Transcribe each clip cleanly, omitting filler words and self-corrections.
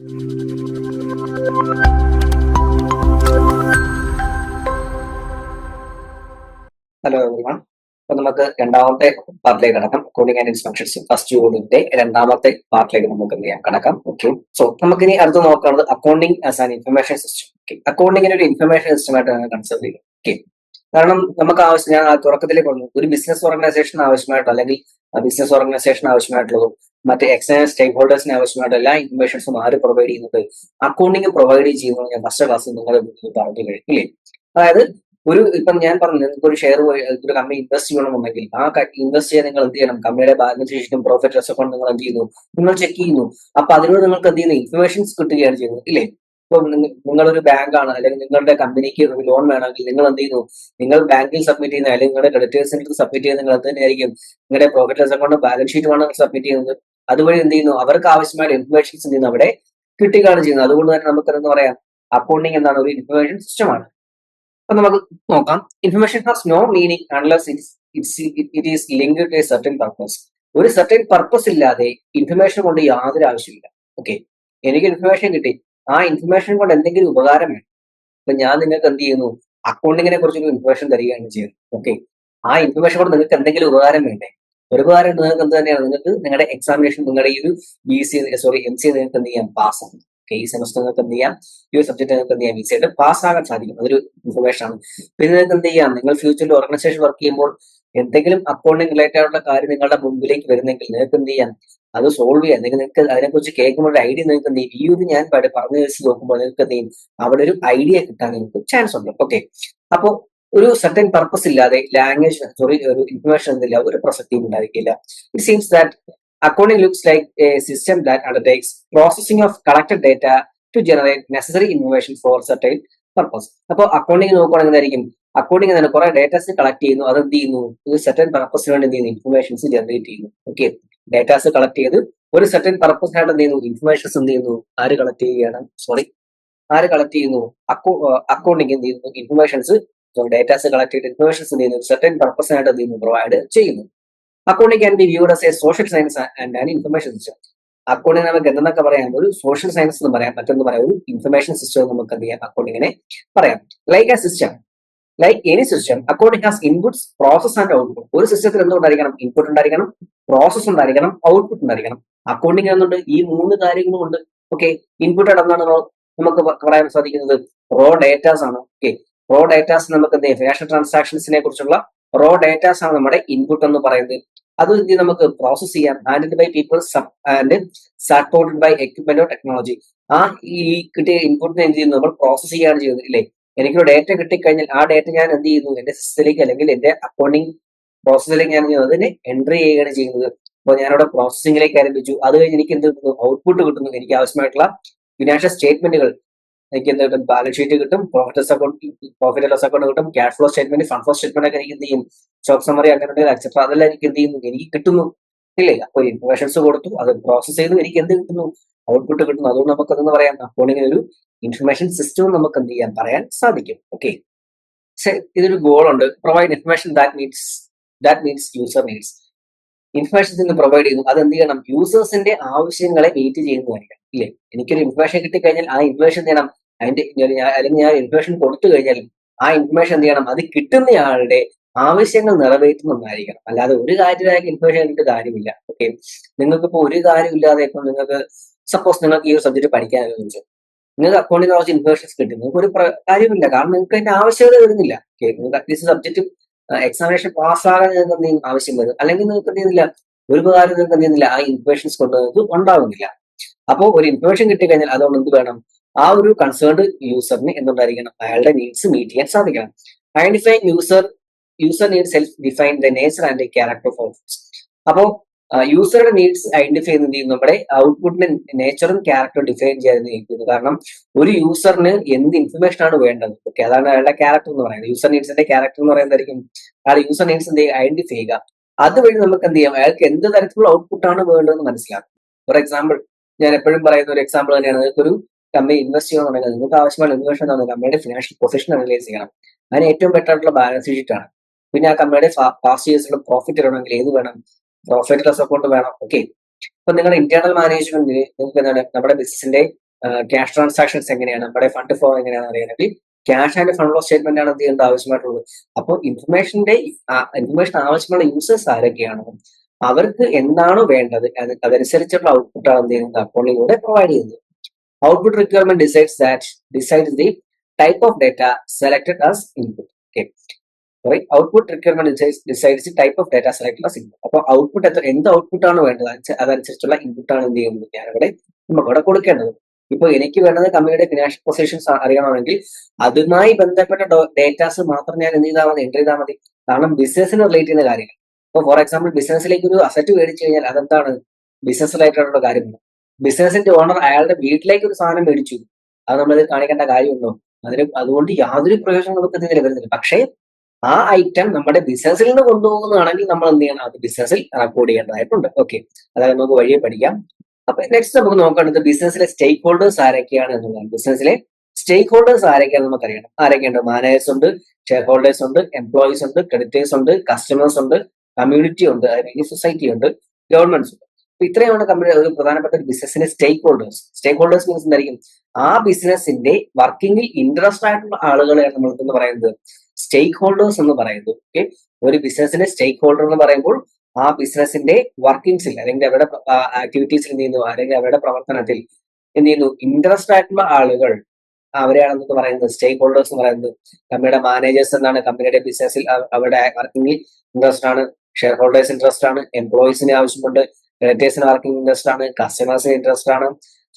Hello everyone. അപ്പൊ നമുക്ക് രണ്ടാമത്തെ പാർട്ടിലേക്ക് കടക്കാം. അക്കൗണ്ടിങ് ആൻഡ് ഇൻസ്പെക്ഷൻസ് ഫസ്റ്റ് യൂണിറ്റിന്റെ രണ്ടാമത്തെ പാർട്ടിലേക്ക് നമുക്ക് എന്ത് ചെയ്യാം കടക്കാം. ഓക്കെ, സോ നമുക്ക് ഇനി അടുത്ത് നോക്കുന്നത് accounting as an information system. Okay, അക്കൗണ്ടിങ്ങിന് ഒരു ഇൻഫർമേഷൻ സിസ്റ്റം ആയിട്ടാണ് കൺസിഡർ ചെയ്യുന്നത്. ഓക്കെ, കാരണം നമുക്ക് ആവശ്യം, ഞാൻ തുടക്കത്തിലേക്ക് പറഞ്ഞു, ഒരു ബിസിനസ് ഓർഗനൈസേഷൻ ആവശ്യമായിട്ടോ അല്ലെങ്കിൽ ബിസിനസ് ഓർഗനൈസേഷൻ ആവശ്യമായിട്ടുള്ളതും മറ്റ് എക്സ്റ്റേണൽ സ്റ്റേക്ക് ഹോൾഡേഴ്സിന് ആവശ്യമായിട്ട് എല്ലാ ഇൻഫർമേഷൻസും ആര് പ്രൊവൈഡ് ചെയ്യുന്നത്? അക്കൗണ്ടിങ് പ്രൊവൈഡ് ചെയ്യുന്നത് ഞാൻ ഫസ്റ്റ് ക്ലാസ്സിൽ നിങ്ങൾ പറഞ്ഞു കഴിഞ്ഞില്ലേ. അതായത് ഇപ്പം ഞാൻ പറഞ്ഞു, നിങ്ങൾക്ക് ഒരു ഷെയർ ഒരു കമ്പനി ഇൻവെസ്റ്റ് ചെയ്യണമെന്നുണ്ടെങ്കിൽ ആ ഇൻവെസ്റ്റ് ചെയ്യാൻ നിങ്ങൾ എന്ത് ചെയ്യണം? കമ്പനിയുടെ ബാലൻസ് ഷീറ്റും പ്രോഫിറ്റ് ലോസ് അക്കൗണ്ട് നിങ്ങൾ എന്ത് ചെയ്യുന്നു? നിങ്ങൾ ചെക്ക് ചെയ്യുന്നു. അപ്പൊ അതിലൂടെ നിങ്ങൾക്ക് എന്ത് ചെയ്യുന്നു? ഇൻഫർമേഷൻസ് കിട്ടുകയാണ് ചെയ്യുന്നത്, ഇല്ലേ? ഇപ്പൊ നിങ്ങളൊരു ബാങ്കാണ്, അല്ലെങ്കിൽ നിങ്ങളുടെ കമ്പനിക്ക് ഒരു ലോൺ വേണമെങ്കിൽ നിങ്ങൾ എന്ത് ചെയ്യുന്നു? നിങ്ങൾ ബാങ്കിൽ സബ്മിറ്റ് ചെയ്യുന്ന, അല്ലെങ്കിൽ നിങ്ങളുടെ ക്രെഡിറ്റേഴ്സിന് സബ്മിറ്റ് ചെയ്യുന്ന നിങ്ങൾ അത് തന്നെയായിരിക്കും നിങ്ങളുടെ പ്രോഫിറ്റ് ലോസ് അക്കൗണ്ട് ബാലൻസ് ഷീറ്റുമാണ് സബ്മിറ്റ് ചെയ്യുന്നത്. അതുവഴി എന്ത് ചെയ്യുന്നു? അവർക്ക് ആവശ്യമായ ഇൻഫർമേഷൻസ് എന്ത് ചെയ്യുന്നു? അവിടെ കിട്ടുകയാണ് ചെയ്യുന്നത്. അതുകൊണ്ട് തന്നെ നമുക്ക് എന്ന് പറയാം, അക്കൗണ്ടിങ് എന്താണ്? ഒരു ഇൻഫർമേഷൻ സിസ്റ്റമാണ്. അപ്പൊ നമുക്ക് നോക്കാം. Information has no meaning unless it is linked to a certain purpose. ഒരു സർട്ടൻ പർപ്പസ് ഇല്ലാതെ ഇൻഫർമേഷൻ കൊണ്ട് യാതൊരു ആവശ്യമില്ല. ഓക്കെ, എനിക്ക് ഇൻഫർമേഷൻ കിട്ടി, ആ ഇൻഫർമേഷൻ കൊണ്ട് എന്തെങ്കിലും ഉപകാരം വേണം. അപ്പൊ ഞാൻ നിങ്ങൾക്ക് എന്ത് ചെയ്യുന്നു? അക്കൗണ്ടിങ്ങിനെ കുറിച്ചൊരു ഇൻഫർമേഷൻ തരികയാണ് ചെയ്യുന്നത്. ഓക്കെ, ആ ഇൻഫർമേഷൻ കൊണ്ട് നിങ്ങൾക്ക് എന്തെങ്കിലും ഉപകാരം വേണ്ടേ? ഒരു ഉപകാരം നിങ്ങൾക്ക് എന്ത് തന്നെയാണ്? നിങ്ങൾക്ക് നിങ്ങളുടെ എക്സാമിനേഷൻ, നിങ്ങളുടെ ഈ ഒരു MC നിങ്ങൾക്ക് എന്ത് ചെയ്യാം? പാസ്സാണ്. ഈ സെമസ്റ്റർ നിങ്ങൾക്ക് എന്ത് ചെയ്യാം? ഈ ഒരു സബ്ജക്ട് നിങ്ങൾക്ക് എന്ത് ചെയ്യാം? ഈസി ആയിട്ട് പാസ്സാകാൻ സാധിക്കും. അതൊരു ഇൻഫർമേഷൻ ആണ്. പിന്നെ നിങ്ങൾക്ക് എന്ത് ചെയ്യാം? നിങ്ങൾ ഫ്യൂച്ചറിൽ ഓർഗനൈസേഷൻ വർക്ക് ചെയ്യുമ്പോൾ എന്തെങ്കിലും അക്കൗണ്ടിങ് റിലേറ്റഡ് ആയിട്ടുള്ള കാര്യം നിങ്ങളുടെ മുമ്പിലേക്ക് വരുന്നെങ്കിൽ നിങ്ങൾക്ക് എന്ത് ചെയ്യാം? അത് സോൾവ് ചെയ്യാം. അല്ലെങ്കിൽ നിങ്ങൾക്ക് അതിനെക്കുറിച്ച് കേൾക്കുമ്പോൾ ഒരു ഐഡിയ നിങ്ങൾക്ക് എന്ത് ചെയ്യും? ഈ ഒരു ഞാൻ പറഞ്ഞു വെച്ച് നോക്കുമ്പോൾ നിങ്ങൾക്ക് എന്ത് ചെയ്യും? അവിടെ ഒരു ഐഡിയ കിട്ടാൻ നിങ്ങൾക്ക് ചാൻസ് ഉണ്ട്. ഓക്കെ, അപ്പോ ഒരു സർട്ടൻ പർപ്പസ് ഇല്ലാതെ ഒരു ഇൻഫർമേഷൻ എന്തില്ല, ഒരു പ്രസക്തിയും ഉണ്ടായിരിക്കില്ല. It seems that accounting looks like a system that undertakes processing of collected data to generate necessary information for certain purpose. അപ്പോൾ അക്കൗണ്ടിങ് നോക്കുകയാണെങ്കിൽ എന്തായിരിക്കും? അക്കൗണ്ടിങ് തന്നെ കുറെ ഡേറ്റാസ് കളക്ട് ചെയ്യുന്നു. അത് എന്ത് ചെയ്യുന്നു? ഒരു സെർട്ടൻ പർപ്പസിന് വേണ്ടി എന്ത് ചെയ്യുന്നു? ഇൻഫർമേഷൻസ് ജനറേറ്റ് ചെയ്യുന്നു. ഓക്കെ, ഡേറ്റാസ് കളക്ട് ചെയ്ത് ഒരു സെർട്ടൻ പർപ്പസിനായിട്ട് എന്ത് ചെയ്യുന്നു? ഇൻഫർമേഷൻസ് എന്ത് ചെയ്യുന്നു? ആര് കളക്ട് ചെയ്യുന്നു? അക്കൗണ്ടിങ് എന്ത് ചെയ്യുന്നു? ഇൻഫർമേഷൻസ്, ഡേറ്റാസ് കളക്ട് ചെയ്ത് ഇൻഫർമേഷൻസ് എന്ത് ചെയ്യുന്നു? സെർട്ടൻ പർപ്പസിനായിട്ട് എന്ത് ചെയ്യുന്നു? പ്രൊവൈഡ് ചെയ്യുന്നു. Accounting can be viewed as A social science and an information system. Accounting നമുക്ക് എന്തെന്നൊക്കെ പറയാം? ഒരു സോഷ്യൽ സയൻസ് എന്ന് പറയാം, മറ്റൊന്ന് പറയാം ഒരു ഇൻഫർമേഷൻ സിസ്റ്റം നമുക്ക് എന്ത് ചെയ്യാം? അക്കൗണ്ടിങ്ങിനെ പറയാം. Like any system, accounting has inputs, process and output. ഒരു സിസ്റ്റത്തിൽ എന്തുകൊണ്ടായിരിക്കണം? ഇൻപുട്ട് ഉണ്ടായിരിക്കണം, പ്രോസസ് ഉണ്ടായിരിക്കണം, ഔട്ട്പുട്ട് ഉണ്ടായിരിക്കണം. അക്കൗണ്ടിങ് എന്നുണ്ട് ഈ മൂന്ന് കാര്യങ്ങളും ഉണ്ട്. ഓക്കെ, ഇൻപുട്ട് എന്താണ് നമുക്ക് പറയാൻ സാധിക്കുന്നത്? റോ ഡേറ്റാസ് ആണ്. ഓക്കെ, റോ ഡേറ്റാസ് നമുക്ക് എന്ത് ചെയ്യാം? ഫിനാൻഷ്യൽ ട്രാൻസാക്ഷൻസിനെ കുറിച്ചുള്ള റോ ഡേറ്റാസ് ആണ് നമ്മുടെ ഇൻപുട്ട് എന്ന് പറയുന്നത്. അത് നമുക്ക് പ്രോസസ് ചെയ്യാം. Handled by people and supported by equipment or technology. ആ ഈ കിട്ടിയ ഇൻപുട്ടിനെ എന്ത് ചെയ്യുന്നു? നമ്മൾ പ്രോസസ് ചെയ്യുകയാണ് ചെയ്യുന്നത്, ഇല്ലേ? എനിക്കൊരു ഡേറ്റ കിട്ടിക്കഴിഞ്ഞാൽ ആ ഡേറ്റ ഞാൻ എന്ത് ചെയ്യുന്നു? എന്റെ സിസ്റ്റത്തിലേക്ക് അല്ലെങ്കിൽ എന്റെ അക്കൗണ്ടിങ് പ്രോസസ്സിലേക്ക് ഞാൻ അതിനെ എൻട്രി ചെയ്യുകയാണ് ചെയ്യുന്നത്. അപ്പോൾ ഞാനവിടെ പ്രോസസ്സിംഗിലേക്ക് ആരംഭിച്ചു. അത് കഴിഞ്ഞ് എനിക്ക് എന്ത് കിട്ടുന്നു? ഔട്ട്പുട്ട് കിട്ടുന്നു. എനിക്ക് ആവശ്യമായിട്ടുള്ള ഫിനാൻഷ്യൽ സ്റ്റേറ്റ്മെന്റുകൾ എനിക്ക് എന്ത് കിട്ടും? ബാലൻസ് ഷീറ്റ് കിട്ടും, പ്രോഫിറ്റ് ലോസ് അക്കൗണ്ട് കിട്ടും, cash flow statement, fund flow statement ഒക്കെ എനിക്ക് എന്ത് ചെയ്യും? സ്റ്റോക്ക് സമ്മറി അങ്ങനെ എക്സെട്ര അതെല്ലാം എനിക്ക് എന്ത് ചെയ്യുന്നു? എനിക്ക് കിട്ടുന്നു, ഇല്ലേ? അപ്പൊ ഇൻഫർമേഷൻസ് കൊടുത്തു, അത് പ്രോസസ് ചെയ്തു, എനിക്ക് എന്ത് കിട്ടുന്നു? ഔട്ട്പുട്ട് കിട്ടുന്നു. അതുകൊണ്ട് നമുക്ക് അതെന്ന് പറയാം, അക്കൗണ്ടിങ്ങിന് ഒരു ഇൻഫർമേഷൻ സിസ്റ്റം നമുക്ക് എന്ത് ചെയ്യാൻ പറയാൻ സാധിക്കും. ഓക്കെ, ഇതൊരു ഗോൾ ഉണ്ട്. Provide information that meats user needs. Informations provide ചെയ്യുന്നു. അത് എന്ത് ചെയ്യണം? യൂസേഴ്സിന്റെ ആവശ്യങ്ങളെ മീറ്റ് ചെയ്യുന്നതായിരിക്കണം, ഇല്ലേ? എനിക്കൊരു ഇൻഫർമേഷൻ കിട്ടിക്കഴിഞ്ഞാൽ ആ ഇൻഫർമേഷൻ എന്ത് ചെയ്യണം? അല്ലെങ്കിൽ ഞാൻ ഇൻഫർമേഷൻ കൊടുത്തു കഴിഞ്ഞാൽ ആ ഇൻഫർമേഷൻ എന്ത് ചെയ്യണം? അത് കിട്ടുന്നയാളുടെ ആവശ്യങ്ങൾ നിറവേറ്റുന്നതായിരിക്കണം. അല്ലാതെ ഒരു കാര്യമായിട്ട് ഇൻഫർമേഷൻ കിട്ടിയിട്ട് കാര്യമില്ല. ഓക്കെ, നിങ്ങൾക്ക് ഇപ്പോൾ ഒരു കാര്യമില്ലാതെ ഇപ്പം നിങ്ങൾക്ക് സപ്പോസ് നിങ്ങൾക്ക് ഈ ഒരു സബ്ജക്ട് പഠിക്കാൻ ചോദിച്ചു, നിങ്ങൾക്ക് അക്കൗണ്ടിങ് കുറച്ച് ഇൻഫർമേഷൻസ് കിട്ടും, നിങ്ങൾക്ക് ഒരു കാര്യമില്ല. കാരണം നിങ്ങൾക്ക് അതിന്റെ ആവശ്യകത വരുന്നില്ല. ഓക്കെ, നിങ്ങൾക്ക് അറ്റ്ലീസ്റ്റ് സബ്ജക്ട് എക്സാമിനേഷൻ പാസ്സാകാൻ നിങ്ങൾക്ക് എന്തെങ്കിലും ആവശ്യം വരും, അല്ലെങ്കിൽ നിങ്ങൾക്ക് എന്ത് ചെയ്യുന്നില്ല, ഒരു ഉപകാരം നിങ്ങൾക്ക് എന്ത് ചെയ്യുന്നില്ല, ആ ഇൻഫർമേഷൻസ് കൊണ്ട് നിങ്ങൾക്ക് ഉണ്ടാവുന്നില്ല. അപ്പോൾ ഒരു ഇൻഫർമേഷൻ കിട്ടിക്കഴിഞ്ഞാൽ അതുകൊണ്ട് എന്ത് വേണം? ആ ഒരു കൺസേൺഡ് യൂസറിന് എന്തുണ്ടായിരിക്കണം? അയാളുടെ നീഡ്സ് മീറ്റ് ചെയ്യാൻ സാധിക്കണം. Identifying user need self define the nature and character of outputs. അപ്പോൾ യൂസറുടെ നീഡ്സ് ഐഡന്റിഫൈ ചെയ്യുന്നത് നമ്മുടെ ഔട്ട്പുട്ടിന്റെ നേച്ചറും ക്യാരക്ടറും ഡിഫൈൻ ചെയ്യാൻ. കാരണം ഒരു യൂസറിന് എന്ത് ഇൻഫർമേഷൻ ആണ് വേണ്ടത്? ഓക്കെ, അതാണ് അയാളുടെ ക്യാരക്ടർ എന്ന് പറയുന്നത്. യൂസർ നീഡ്സിന്റെ ക്യാരക്ടർ എന്ന് പറയുന്നതായിരിക്കും അയാൾ യൂസർ നീഡ്സ് എന്ത് ചെയ്യുക? ഐഡന്റിഫൈ ചെയ്യുക. അതുവഴി നമുക്ക് എന്ത് ചെയ്യാം? അയാൾക്ക് എന്ത് തരത്തിലുള്ള ഔട്ട്പുട്ട് ആണ് വേണ്ടതെന്ന് മനസ്സിലാക്കും. ഫോർ എക്സാമ്പിൾ, ഞാൻ എപ്പോഴും പറയുന്ന ഒരു എക്സാമ്പിൾ തന്നെയാണ്. നിങ്ങൾക്കൊരു കമ്പനി ഇൻവെസ്റ്റ് ചെയ്യണമെന്നുണ്ടെങ്കിൽ നിങ്ങൾക്ക് ആവശ്യമായ ഇൻവെസ്റ്റ് എന്താണ്? കമ്പനിയുടെ ഫിനാൻഷ്യൽ പൊസിഷൻ അനലൈസ് ചെയ്യണം. അതിന് ഏറ്റവും ബെറ്റർ ആയിട്ടുള്ള ബാലൻസ് ഷീറ്റ് ആണ്. പിന്നെ ആ കമ്പനിയുടെ പാസ്റ്റ് ഇയേഴ്സിലുള്ള പ്രോഫിറ്റ് വരണമെങ്കിൽ ഏത് വേണം? പ്രോഫിറ്റ് ലോസ് അക്കൗണ്ട് വേണം. ഓക്കെ, അപ്പൊ നിങ്ങളുടെ ഇന്റേണൽ മാനേജ്മെന്റിന് നിങ്ങൾക്ക് എന്താണ്? നമ്മുടെ ബിസിനസിന്റെ ക്യാഷ് ട്രാൻസാക്ഷൻസ് എങ്ങനെയാണ്, നമ്മുടെ ഫണ്ട് ഫ്ലോ എങ്ങനെയാണെന്ന് അറിയാനായിട്ട് cash and fund flow statement ആണ് എന്ത് ചെയ്യേണ്ടത് ആവശ്യമായിട്ടുള്ളത്. അപ്പോൾ ഇൻഫർമേഷൻ ആവശ്യമുള്ള യൂസേഴ്സ് ആരൊക്കെയാണോ അവർക്ക് എന്താണോ വേണ്ടത് അതനുസരിച്ചുള്ള ഔട്ട്പുട്ടാണ് എന്ത് ചെയ്യുന്നത് അക്കൗണ്ടിലൂടെ പ്രൊവൈഡ് ചെയ്യുന്നത്. Output requirement decides the type of data selected as input. Okay, output requirement decides the type of data selected as input. അപ്പോൾ ഔട്ട്പുട്ട് എന്ത് ഔട്ട്പുട്ടാണ് വേണ്ടത് അതനുസരിച്ചുള്ള ഇൻപുട്ടാണ് എന്ത് ചെയ്യുന്നത് ഞാനിവിടെ നമുക്കിവിടെ കൊടുക്കേണ്ടത്. ഇപ്പൊ എനിക്ക് വേണ്ടത് കമ്പനിയുടെ ഫിനാൻഷ്യൽ പൊസിഷൻസ് അറിയണമെങ്കിൽ അതുമായി ബന്ധപ്പെട്ട ഡേറ്റാസ് മാത്രം ഞാൻ എന്ത് ചെയ്താൽ മതി, എൻ്റർ ചെയ്താൽ മതി. കാരണം ബിസിനസിന് റിലേറ്റ് ചെയ്യുന്ന കാര്യങ്ങൾ. ഇപ്പൊ ഫോർ എക്സാമ്പിൾ ബിസിനസ്സിലേക്ക് ഒരു അസറ്റ് മേടിച്ചു കഴിഞ്ഞാൽ അതെന്താണ് ബിസിനസ് റിലേറ്റഡ് കാര്യമാണ്. ബിസിനസിന്റെ ഓണർ അയാളുടെ വീട്ടിലേക്ക് ഒരു സാധനം മേടിച്ചു, അത് നമ്മൾ കാണിക്കേണ്ട കാര്യമുണ്ടോ? അതുകൊണ്ട് യാതൊരു പ്രയോജനം നമുക്ക് ഇതിൽ വരുന്നില്ല. പക്ഷേ ആ ഐറ്റം നമ്മുടെ ബിസിനസ്സിൽ നിന്ന് കൊണ്ടുപോകുന്നതാണെങ്കിൽ നമ്മൾ എന്ത് ചെയ്യണം, അത് ബിസിനസ്സിൽ റെക്കോർഡ് ചെയ്യേണ്ടതായിട്ടുണ്ട്. ഓക്കെ, അതായത് നമുക്ക് വഴിയെ പഠിക്കാം. അപ്പൊ നെക്സ്റ്റ് നമുക്ക് നോക്കേണ്ടത് ബിസിനസ്സിലെ സ്റ്റേക്ക് ഹോൾഡേഴ്സ് ആരൊക്കെയാണ് എന്നുള്ളതാണ്. ബിസിനസ്സിലെ സ്റ്റേക്ക് ഹോൾഡേഴ്സ് ആരൊക്കെയാണെന്ന് നമുക്കറിയണം. ആരൊക്കെയുണ്ട്? മാനേജേഴ്സ് ഉണ്ട്, ഷെയർ ഹോൾഡേഴ്സ് ഉണ്ട്, എംപ്ലോയീസ് ഉണ്ട്, ക്രെഡിറ്റേഴ്സ് ഉണ്ട്, കസ്റ്റമേഴ്സ് ഉണ്ട്, കമ്മ്യൂണിറ്റി ഉണ്ട്, അതായത് സൊസൈറ്റി ഉണ്ട്, ഗവൺമെന്റ്സ് ഉണ്ട്. അപ്പൊ ഇത്രയാണ് കമ്പനി ഒരു പ്രധാനപ്പെട്ട ഒരു ബിസിനസിന്റെ സ്റ്റേക്ക് ഹോൾഡേഴ്സ്. സ്റ്റേക്ക് ഹോൾഡേഴ്സ് മീൻസ് എന്തായിരിക്കും? ആ ബിസിനസിന്റെ വർക്കിംഗിൽ ഇൻട്രസ്റ്റ് ആയിട്ടുള്ള ആളുകളെയാണ് നമ്മൾക്ക് പറയുന്നത് സ്റ്റേക്ക് ഹോൾഡേഴ്സ് എന്ന് പറയുന്നത്. ഓക്കെ, ഒരു ബിസിനസിന്റെ സ്റ്റേക്ക് ഹോൾഡർ എന്ന് പറയുമ്പോൾ ആ ബിസിനസിന്റെ വർക്കിംഗ്സിൽ അല്ലെങ്കിൽ അവരുടെ ആക്ടിവിറ്റീസിൽ എന്ത് ചെയ്യുന്നു, അല്ലെങ്കിൽ അവരുടെ പ്രവർത്തനത്തിൽ എന്ത് ചെയ്യുന്നു, ഇൻട്രസ്റ്റ് ആയിട്ടുള്ള ആളുകൾ അവരെയാണ് നമുക്ക് പറയുന്നത് സ്റ്റേക്ക് ഹോൾഡേഴ്സ് എന്ന് പറയുന്നത്. കമ്പനിയുടെ മാനേജേഴ്സ് എന്താണ്, കമ്പനിയുടെ ബിസിനസ്സിൽ അവരുടെ വർക്കിംഗിൽ ഇൻട്രസ്റ്റ് ആണ്, ഷെയർ ഹോൾഡേഴ്സ് ഇൻട്രസ്റ്റ് ആണ്, എംപ്ലോയീസിന് ആവശ്യമുണ്ട്, ക്രെഡിറ്റേഴ്സിന് വർക്കിംഗ് ഇൻട്രസ്റ്റ് ആണ്, കസ്റ്റമേഴ്സിന് ഇൻട്രസ്റ്റ് ആണ്,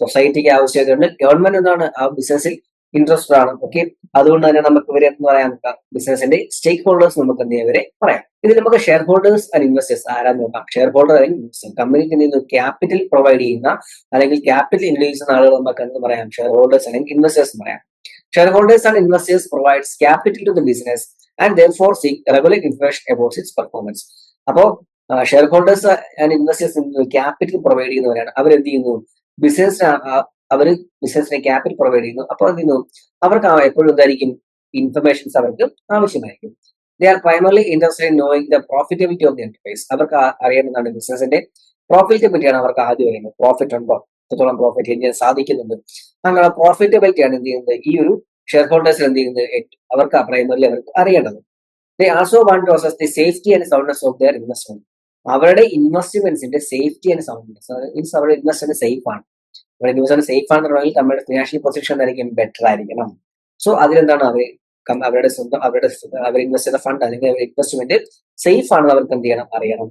സൊസൈറ്റിക്ക് ആവശ്യമുണ്ട്, ഗവൺമെന്റ് എന്താണ് ആ ബിസിനസ്സിൽ ഇൻട്രസ്റ്റ് ആണ്. ഓക്കെ, അതുകൊണ്ട് തന്നെ നമുക്ക് ഇവരെ എന്ന് പറയാൻ ബിസിനസിന്റെ സ്റ്റേക്ക് ഹോൾഡേഴ്സ് നമുക്ക് എന്ത് ചെയ്യാൻ ഇവരെ പറയാം. ഇതിൽ നമുക്ക് ഷെയർ ഹോൾഡേഴ്സ് ആൻഡ് ഇൻവെസ്റ്റേഴ്സ് ആരാന്ന് നോക്കാം. ഷെയർ ഹോൾഡർ അല്ലെങ്കിൽ ഇൻവെസ്റ്റർ, കമ്പനിക്ക് എന്ത് ചെയ്യുന്നു, ക്യാപിറ്റൽ പ്രൊവൈഡ് ചെയ്യുന്ന അല്ലെങ്കിൽ ക്യാപിറ്റൽ ഇൻവെസ്റ്റ് ചെയ്യുന്ന ആളുകൾ നമുക്ക് എന്ന് പറയാം ഷെയർ ഹോൾഡേഴ്സ് അല്ലെങ്കിൽ ഇൻവെസ്റ്റേഴ്സ് എന്ന് പറയാം. Share holders and investors provides capital to the business and therefore seek regular information about its performance. അപ്പോ share holders and investors capital provide ചെയ്യുന്നവരാണ്. അവരെന്ത് ചെയ്യുന്നു, അവര് ബിസിനസിനെ ക്യാപിറ്റൽ പ്രൊവൈഡ് ചെയ്യുന്നു. അപ്പോൾ എന്ത് ചെയ്യുന്നു, അവർക്ക് എപ്പോഴും എന്തായിരിക്കും, ഇൻഫർമേഷൻസ് അവർക്ക് ആവശ്യമായിരിക്കും. They are primarily interested in knowing the profitability of the enterprise. അവർക്ക് അറിയേണ്ടതാണ് ബിസിനസിന്റെ പ്രോഫിറ്റബിലിറ്റിയാണ് അവർക്ക് ആദ്യം അറിയുന്നത്. പ്രോഫിറ്റ് ഉണ്ടോ, എത്രത്തോളം പ്രോഫിറ്റ് ചെയ്യാൻ സാധിക്കുന്നുണ്ട്, അങ്ങനെ പ്രോഫിറ്റബിലിറ്റിയാണ് എന്ത് ചെയ്യുന്നത് ഈ ഒരു ഷെയർ ഹോൾഡേഴ്സ് എന്ത് ചെയ്യുന്നത് അവർക്ക് പ്രൈമറിലി അവർക്ക് അറിയേണ്ടത്. They also want to assess the safety and soundness of their investment. അവരുടെ ഇൻവെസ്റ്റ്മെന്റ്സിന്റെ സേഫ്റ്റി ആൻഡ് സൗണ്ട്നെസ് മീൻസ് അവരുടെ ഇൻവെസ്റ്റ്മെന്റ് സേഫ് ആണ്. നമ്മുടെ ഇൻവെസ്റ്റ്മെന്റ് സേഫ് ആണെന്നുണ്ടെങ്കിൽ നമ്മുടെ ഫിനാൻഷ്യൽ പൊസിഷൻ എന്തായിരിക്കും, ബെറ്റർ ആയിരിക്കണം. സോ അതിലെന്താണ് അവരുടെ അവർ ഇൻവെസ്റ്റ് ചെയ്ത ഫണ്ട് അല്ലെങ്കിൽ അവരുടെ ഇൻവെസ്റ്റ്മെന്റ് സേഫ് ആണെന്ന് അവർക്ക് എന്ത് ചെയ്യണം, അറിയണം.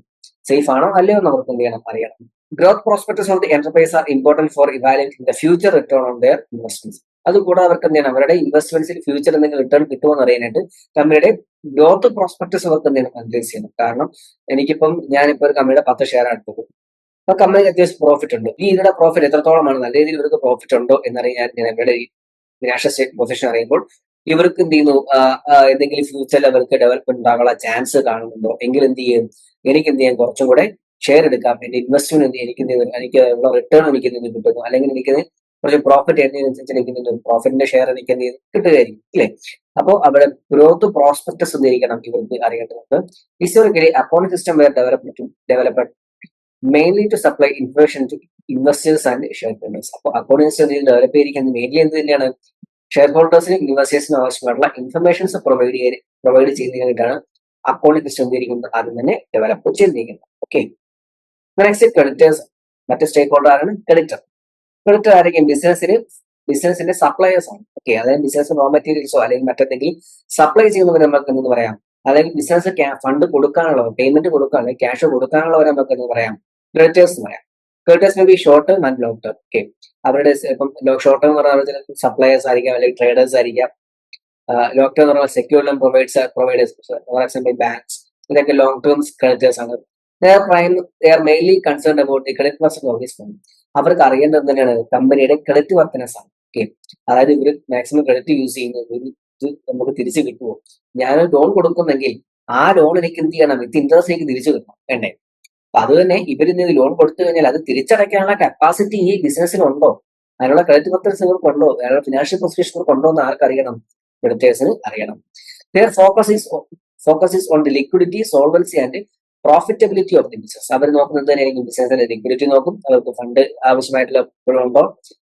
സേഫ് ആണോ അല്ലയോ എന്ന് അവർക്ക് എന്ത് ചെയ്യണം, അറിയണം. Growth prospectus of the enterprise R important four evaluating the future return on their investments. അതുകൂടാതെ അവർക്ക് എന്ത് ചെയ്യണം, അവരുടെ ഇൻവെസ്റ്റ്മെന്റ്സിൽ ഫ്യൂച്ചർ എന്തെങ്കിലും റിട്ടേൺ കിട്ടുമോ എന്ന് അറിയാനായിട്ട് കമ്പനിയുടെ ഗ്രോത്ത് പ്രോസ്പെക്ടസ് അവർക്ക് എന്ത് ചെയ്യണം, അനലൈസ് ചെയ്യണം. കാരണം ഞാനിപ്പോ ഒരു കമ്പനിയുടെ 10 ഷെയർ എടുത്തത്, അപ്പൊ കമ്പനിക്ക് അത്യാവശ്യം പ്രോഫിറ്റ് ഉണ്ട്. ഇതിയുടെ പ്രോഫിറ്റ് എത്രത്തോളമാണ്, നല്ല രീതിയിൽ ഇവർക്ക് പ്രോഫിറ്റ് ഉണ്ടോ എന്നറിയാൻ ഞാൻ ഇവരുടെ ഫിനാൻഷ്യൽ സ്റ്റേറ്റ് പൊസിഷൻ അറിയുമ്പോൾ ഇവർക്ക് എന്ത് ചെയ്യുന്നു, എന്തെങ്കിലും ഫ്യൂച്ചറിൽ അവർക്ക് ഡെവലപ്മെന്റ് ഉണ്ടാകാനുള്ള ചാൻസ് കാണുന്നുണ്ടോ എങ്കിൽ എന്ത് ചെയ്യും, എനിക്ക് എന്ത് ചെയ്യാം, കുറച്ചും കൂടെ ഷെയർ എടുക്കാം. എന്റെ ഇൻവെസ്റ്റ്മെന്റ് എനിക്ക് ഉള്ള റിട്ടേൺ എനിക്ക് എന്ത് കിട്ടുന്നു, അല്ലെങ്കിൽ എനിക്ക് കുറച്ച് പ്രോഫിറ്റ് എന്നതിനനുസരിച്ച് എനിക്ക് പ്രോഫിറ്റിന്റെ ഷെയർ എനിക്ക് എന്ത് ചെയ്യും കിട്ടുകയായിരിക്കും, ഇല്ലേ? അപ്പോൾ അവിടെ ഗ്രോത്ത് പ്രോസ്പെക്ടസ് എന്തിരിക്കണം ഇവർക്ക് അറിയേണ്ടത്. Historically accounting system were developed mainly to supply information to investors and share holders. അപ്പോൾ അക്കൗണ്ടിംഗ് സിസ്റ്റം ഡെവലപ്പ് ചെയ്തിരിക്കുന്നത് മെയിൻലി എന്ത് തന്നെയാണ്, ഷെയർ ഹോൾഡേഴ്സിനും ഇൻവെസ്റ്റേഴ്സിനും ആവശ്യമായിട്ടുള്ള ഇൻഫർമേഷൻസ് പ്രൊവൈഡ് ചെയ്യുന്നതിനായിട്ടാണ് അക്കൗണ്ടിംഗ് സിസ്റ്റം എന്തിരിക്കുന്നത് ആദ്യം തന്നെ ഡെവലപ്പ് ചെയ്തിരിക്കുന്നത്. Okay, next creditors. മറ്റേ സ്റ്റേക്ക് ഹോൾഡർ ആണ് ക്രെഡിറ്റർ. ക്രെഡിറ്റർ ആയിരിക്കും ബിസിനസിന്റെ സപ്ലയേഴ്സ് ആണ്. ഓക്കെ, അതായത് ബിസിനസ് റോ മെറ്റീരിയൽസോ അല്ലെങ്കിൽ മറ്റെന്തെങ്കിലും സപ്ലൈ ചെയ്യുന്നവർ നമുക്ക് എന്ന് പറയാം. അല്ലെങ്കിൽ ബിസിനസ് ഫണ്ട് കൊടുക്കാനുള്ളവർ, പേയ്മെന്റ് കൊടുക്കാനുള്ള ക്യാഷ് കൊടുക്കാനുള്ളവരെ നമുക്ക് എന്ന് പറയാം ക്രെഡിറ്റേഴ്സ് എന്ന് പറയാം. Creditors may be short term and long term. Okay, അവരുടെ ഇപ്പം ഷോർട്ട് ടേം എന്ന് പറഞ്ഞാൽ സപ്ലയേഴ്സ് ആയിരിക്കാം, അല്ലെങ്കിൽ ട്രേഡേഴ്സ് ആയിരിക്കാം. ലോങ് ടേം എന്ന് പറഞ്ഞാൽ secure loan providers for example banks, ഇതൊക്കെ ലോങ് ടേം ക്രെഡിറ്റേഴ്സ് ആണ്. They are mainly concerned about the credit worthiness of this fund. അവർക്ക് അറിയേണ്ടത് തന്നെയാണ് കമ്പനിയുടെ ക്രെഡിറ്റ് വർത്തനസ് ആണ്. ഓക്കെ, അതായത് ഇവര് മാക്സിമം ക്രെഡിറ്റ് യൂസ് ചെയ്യുന്നത് ഇത് നമുക്ക് തിരിച്ചു കിട്ടുമോ, ഞാൻ ലോൺ കൊടുക്കുന്നെങ്കിൽ ആ ലോൺ എനിക്ക് എന്ത് ചെയ്യണം, വിത്ത് ഇൻട്രസ്റ്റ് എനിക്ക് തിരിച്ചു കിട്ടണം വേണ്ടേ. അപ്പൊ അത് തന്നെ ഇവരിന്ന് ലോൺ കൊടുത്തു കഴിഞ്ഞാൽ അത് തിരിച്ചടയ്ക്കാനുള്ള കപ്പാസിറ്റി ഈ ബിസിനസ്സിനുണ്ടോ, അതിനുള്ള ക്രെഡിറ്റ് വർത്തനസ് ഇവർക്കുണ്ടോ, അതിനുള്ള ഫിനാൻഷ്യൽ പൊസിഷൻ ഇവർക്കുണ്ടോ എന്ന് ആർക്കറിയണം, ക്രെഡിറ്റേഴ്സിന് അറിയണം. Their focus is on the liquidity, solvency and profitability of the business. അവർ നോക്കുന്നത് തന്നെയായിരിക്കും ബിസിനസിന്റെ ലിക്വിഡിറ്റി നോക്കും, അവർക്ക് ഫണ്ട് ആവശ്യമായിട്ടുള്ള ഉണ്ടോ,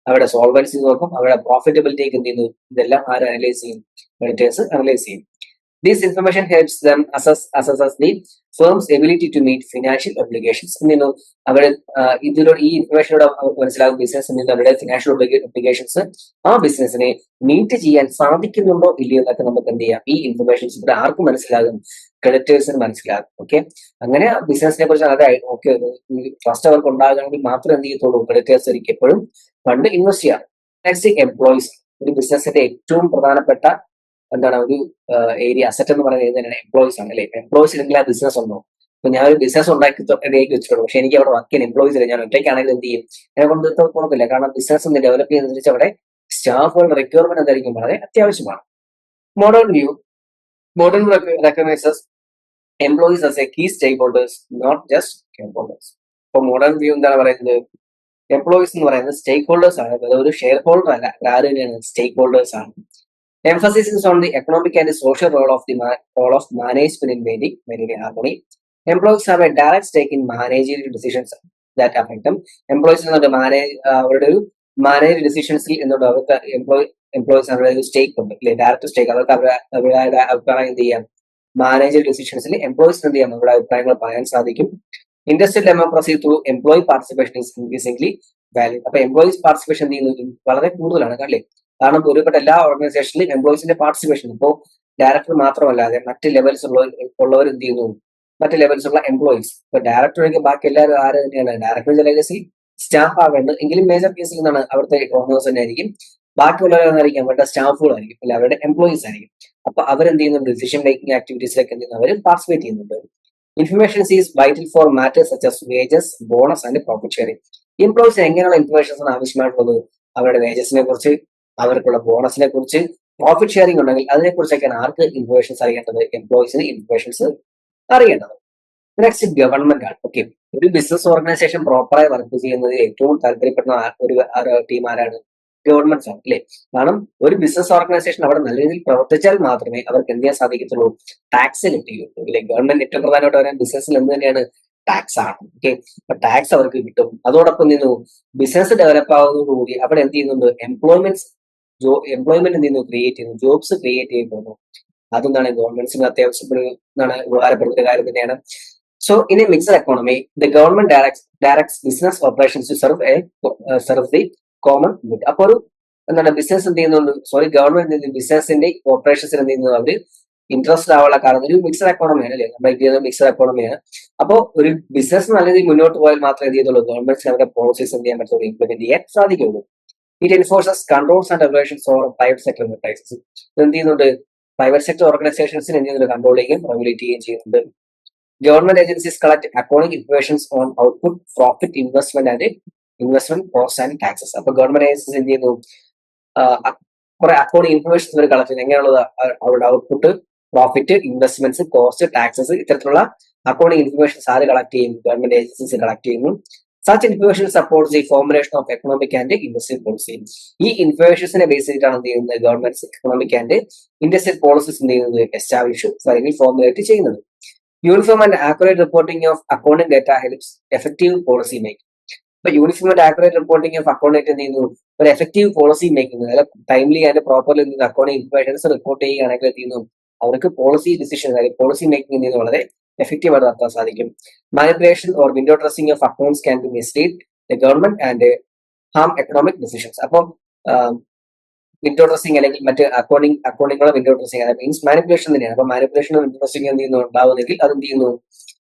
അവരുടെ സോൾവൻസി നോക്കും, അവരുടെ പ്രോഫിറ്റബിലിറ്റിക്ക് എന്ത് ചെയ്യുന്നു, ഇതെല്ലാം ആര് അനലൈസ് ചെയ്യും, ക്രെഡിറ്റേഴ്സ് അനലൈസ് ചെയ്യും. This information helps them assess the firm's ability to meet financial obligations. അവർ ഇതിലൂടെ ഈ ഇൻഫർമേഷനോട് അവർക്ക് മനസ്സിലാകും ബിസിനസ് അവരുടെ ഫിനാൻഷ്യൽ ഒബ്ലിഗേഷൻസ് ആ ബിസിനസിനെ മീറ്റ് ചെയ്യാൻ സാധിക്കുന്നുണ്ടോ ഇല്ലയോ എന്നൊക്കെ നമുക്ക് എന്ത് ചെയ്യാം, ഈ ഇൻഫർമേഷൻസ് ഇവിടെ ആർക്കും മനസ്സിലാകും, ക്രെഡിറ്റേഴ്സിന് മനസ്സിലാകും. ഓക്കെ, അങ്ങനെ ബിസിനസിനെ കുറിച്ച് വളരെ ഓക്കെ ട്രസ്റ്റ് അവർക്ക് ഉണ്ടാകണമെങ്കിൽ മാത്രമേ എന്ത് ചെയ്യത്തുള്ളൂ, ക്രെഡിറ്റേഴ്സ് ആയിരിക്കും എപ്പോഴും ഫണ്ട് ഇൻവെസ്റ്റ് ചെയ്യാം. Next employees. ഒരു ബിസിനസിന്റെ ഏറ്റവും പ്രധാനപ്പെട്ട എന്താണ് ഒരു ഏരിയ അസറ്റ് എന്ന് പറയുന്നത് തന്നെയാണ് എംപ്ലോയീസ് ആണ്, അല്ലെ? എംപ്ലോയീസ് ഇല്ലെങ്കിൽ ആ ബിസിനസ് ഉണ്ടോ? ഇപ്പൊ ഞാൻ ഒരു ബിസിനസ് ഉണ്ടാക്കി റെഡിയാക്കി വെച്ചിട്ടുണ്ട്, പക്ഷെ എനിക്ക് അവിടെ വർക്ക് ചെയ്യാൻ എംപ്ലോയീസ് ഇല്ല, ഞാൻ ഒറ്റയ്ക്കാണെങ്കിൽ എന്ത് ചെയ്യും, എന്നെ കൊണ്ട് കുഴപ്പമില്ല. കാരണം ബിസിനസ് ഒന്ന് ഡെവലപ്പ് ചെയ്യുന്നതനുസരിച്ച് അവിടെ സ്റ്റാഫുകളുടെ റിക്വയർമെന്റ് എന്തായിരിക്കും, വളരെ അത്യാവശ്യമാണ്. Modern view recognizes employees as a key stakeholders, not just shareholders. ഇപ്പൊ മോഡേൺ വ്യൂ എന്താണ് പറയുന്നത്, എംപ്ലോയീസ് എന്ന് പറയുന്നത് സ്റ്റേക്ക് ഹോൾഡേഴ്സ് ആണ്, അതായത് ഒരു ഷെയർ ഹോൾഡർ അല്ല, ആര് തന്നെയാണ്, സ്റ്റേക്ക് ഹോൾഡേഴ്സ് ആണ്. Emphasis is on the economic and the social role of management in maintaining harmony. Employees have a direct stake in managerial decisions that affect them. Employees അവരുടെ ഒരു മാനേജ് ഡിസിഷൻസിൽ എന്നുള്ള അവർക്ക് എംപ്ലോയീസ് അവരുടെ ഒരു സ്റ്റേക്ക് ഉണ്ട്, അല്ലെ? ഡയറക്റ്റ് സ്റ്റേക്ക്. അവർക്ക് അവരുടെ അഭിപ്രായം എന്ത് ചെയ്യാം, മാനേജർ ഡിസിഷൻസിൽ എംപ്ലോയീസ് എന്ത് ചെയ്യാം, അവരുടെ അഭിപ്രായങ്ങൾ പറയാൻ സാധിക്കും. Industrial democracy through employee participation is increasingly value. അപ്പൊ എംപ്ലോയീസ് പാർട്ടിസിപ്പേഷൻ എന്ത് ചെയ്യുന്നു, വളരെ കൂടുതലാണ്, അല്ലേ? കാരണം ഒരുപാട് എല്ലാ ഓർഗനൈസേഷനിലും എംപ്ലോയീസിന്റെ പാർട്ടിസിപ്പേഷൻ ഇപ്പോൾ ഡയറക്ടർ മാത്രമല്ലാതെ മറ്റ് ലെവൽസ് ഉള്ളവർ എന്ത് ചെയ്യുന്നു, മറ്റ് ലെവൽസ് ഉള്ള എംപ്ലോയീസ്. ഇപ്പൊ ഡയറക്ടർ ഒഴികെ ബാക്കി എല്ലാവരും ആര് തന്നെയാണ്, ഡയറക്ടർ ചില കേസിൽ സ്റ്റാഫ് ആവേണ്ടത്, എങ്കിലും മേജർ കേസിൽ നിന്നാണ് അവിടുത്തെ ഓണേഴ്സ് തന്നെ ആയിരിക്കും, ബാക്കിയുള്ളവരായിരിക്കും അവരുടെ സ്റ്റാഫുകളായിരിക്കും, അല്ലെ അവരുടെ എംപ്ലോയീസ് ആയിരിക്കും. അപ്പൊ അവരെന്ത് ചെയ്യുന്നു, ഡിസിഷൻ മേക്കിംഗ് ആക്ടിവിറ്റീസിലേക്ക് എന്ത് ചെയ്യുന്നു, അവർ പാർട്ടിസിപ്പേറ്റ് ചെയ്യുന്നുണ്ട്. Information is vital for matters such as wages, bonus and profit sharing. Employees എങ്ങനെയുള്ള ഇൻഫർമേഷൻസ് ആവശ്യമായിട്ടുള്ളത്, അവരുടെ വേജസിനെ കുറിച്ച്, അവർക്കുള്ള ബോണസിനെ കുറിച്ച്, പ്രോഫിറ്റ് ഷെയറിംഗ് ഉണ്ടെങ്കിൽ അതിനെ കുറിച്ചൊക്കെയാണ് ആർക്ക് ഇൻഫർമേഷൻസ് അറിയേണ്ടത്, എംപ്ലോയീസിന് ഇൻഫർമേഷൻസ് അറിയേണ്ടത്. നെക്സ്റ്റ് ഗവൺമെന്റ് ആണ്. ഓക്കെ, ഒരു ബിസിനസ് ഓർഗനൈസേഷൻ പ്രോപ്പറായി വർക്ക് ചെയ്യുന്നത് ഏറ്റവും താല്പര്യപ്പെടുന്ന ഒരു ടീം ആരാണ്, ഗവൺമെന്റ്സ് ആണ്, അല്ലെ? കാരണം ഒരു ബിസിനസ് ഓർഗനൈസേഷൻ അവിടെ നല്ല രീതിയിൽ പ്രവർത്തിച്ചാൽ മാത്രമേ അവർക്ക് എന്ത് ചെയ്യാൻ സാധിക്കത്തുള്ളൂ, ടാക്സ് കിട്ടുകയുള്ളൂ, അല്ലെ? ഗവൺമെന്റ് ഏറ്റവും പ്രധാനമായിട്ട് പറയാൻ ബിസിനസ്സിൽ എന്ത് തന്നെയാണ്, ടാക്സ് ആണ്. ഓക്കെ, അപ്പൊ ടാക്സ് അവർക്ക് കിട്ടും. അതോടൊപ്പം നിന്ന് ബിസിനസ് ഡെവലപ്പ് ആവുന്നതോടുകൂടി അവിടെ എന്ത് ചെയ്യുന്നുണ്ട്, എംപ്ലോയ്മെന്റ് എന്ത് ചെയ്യുന്നു, ക്രിയേറ്റ് ചെയ്യുന്നു, ജോബ്സ് ക്രിയേറ്റ് ചെയ്യപ്പെടുന്നു. അതെന്താണ് ഗവൺമെന്റ്സിന് അത്യാവശ്യപ്പെടുന്ന ഉപകാരപ്പെടുന്ന കാര്യം തന്നെയാണ്. So in a mixed economy the government directs business operations to serve the common good. അപ്പൊ ഒരു എന്താണ് ബിസിനസ് എന്ത് ചെയ്യുന്നുണ്ട്, ഗവൺമെന്റ് ബിസിനസിന്റെ ഓപ്പറേഷൻസിന് എന്ത് ചെയ്യുന്നത്, അവര് ഇൻട്രസ്റ്റ് ആവാനുള്ള കാരണം ഒരു മിക്സഡ് എക്കോണമിയാണ്, അല്ലെ? നമ്മുടെ ഇന്ത്യയിൽ മിക്സഡ് എക്കോണമിയാണ്. അപ്പോൾ ഒരു ബിസിനസ് നല്ല രീതിയിൽ മുന്നോട്ട് പോയാൽ മാത്രമേ എന്ത് ചെയ്യുള്ളൂ, ഗവൺമെന്റ്സിന് അവരുടെ പോളിസീസ് എന്ത് ചെയ്യാൻ പറ്റുള്ളൂ, ഇംപ്ലിമെന്റ് ചെയ്യാൻ സാധിക്കുള്ളൂ. It enforces controls and regulations over private sector enterprises. എന്ത് ചെയ്യുന്നുണ്ട്, പ്രൈവറ്റ് സെക്ടർ ഓർഗനൈസേഷൻസിന് എന്ത് ചെയ്യുന്നുണ്ട്, കൺട്രോൾ ചെയ്യുകയും റെഗുലേറ്റ് ചെയ്യുകയും ചെയ്യുന്നുണ്ട്. Government agencies collect accounting informations on output, profit, investment cost and taxes. അപ്പൊ ഗവൺമെന്റ് ഏജൻസീസ് എന്ത് ചെയ്യുന്നു, കുറെ അക്കൗണ്ടിംഗ് ഇൻഫർമേഷൻസ് അവർ കളക്ട് ചെയ്യുന്നത്. എങ്ങനെയുള്ളത്, അവരുടെ output, profit, investments, cost, taxes, ഇത്തരത്തിലുള്ള അക്കൗണ്ടിംഗ് ഇൻഫർമേഷൻസ് ആര് കളക്ട് ചെയ്യും, ഗവൺമെന്റ് ഏജൻസീസ് കളക്ട് ചെയ്യുന്നു. Such information supports the formulation of economic and industrial policy. ഈ ഇൻഫർമേഷൻസിനെ ബേസ് ചെയ്തിട്ടാണ് എന്ത് ചെയ്യുന്നത്, government economic and industrial policies എന്ത് ചെയ്യുന്നത്, എസ്റ്റാബ്ലിഷ് അല്ലെങ്കിൽ ഫോർമുലേറ്റ് ചെയ്യുന്നത്. Uniform and accurate reporting of accounting data helps effective policy making. ഇപ്പൊ uniform and accurate reporting of accounting എന്ത് ചെയ്യുന്നു, ഒരു എഫക്റ്റീവ് പോളിസി മേക്കിംഗ്, അതായത് timely and properly accounting informations report ചെയ്യുകയാണെങ്കിൽ എന്ത് ചെയ്യുന്നു, അവർക്ക് പോളിസി ഡിസിഷൻ അല്ലെങ്കിൽ പോളിസി മേക്കിംഗ് എന്ത് ചെയ്യുന്നത് വളരെ എഫക്റ്റീവ് ആയിട്ട് നടത്താൻ സാധിക്കും. Manipulation or window dressing of accounts can B mislead the government and harm economic decisions. അപ്പോൾ വിൻഡോ ഡ്രസ്സിംഗ് അല്ലെങ്കിൽ മറ്റ് അക്കൗണ്ടിങ്ങുള്ള വിൻഡോ ഡ്രസ്സിംഗ്, അതായത് മീൻസ് മാനിപ്പുലേഷൻ തന്നെയാണ്. അപ്പൊ മാനിപ്പുലേഷനും വിൻഡോ ഡ്രസ്സിംഗ് എന്ത് ചെയ്യുന്നു ഉണ്ടാവുന്നെങ്കിൽ അത് എന്ത് ചെയ്യുന്നു,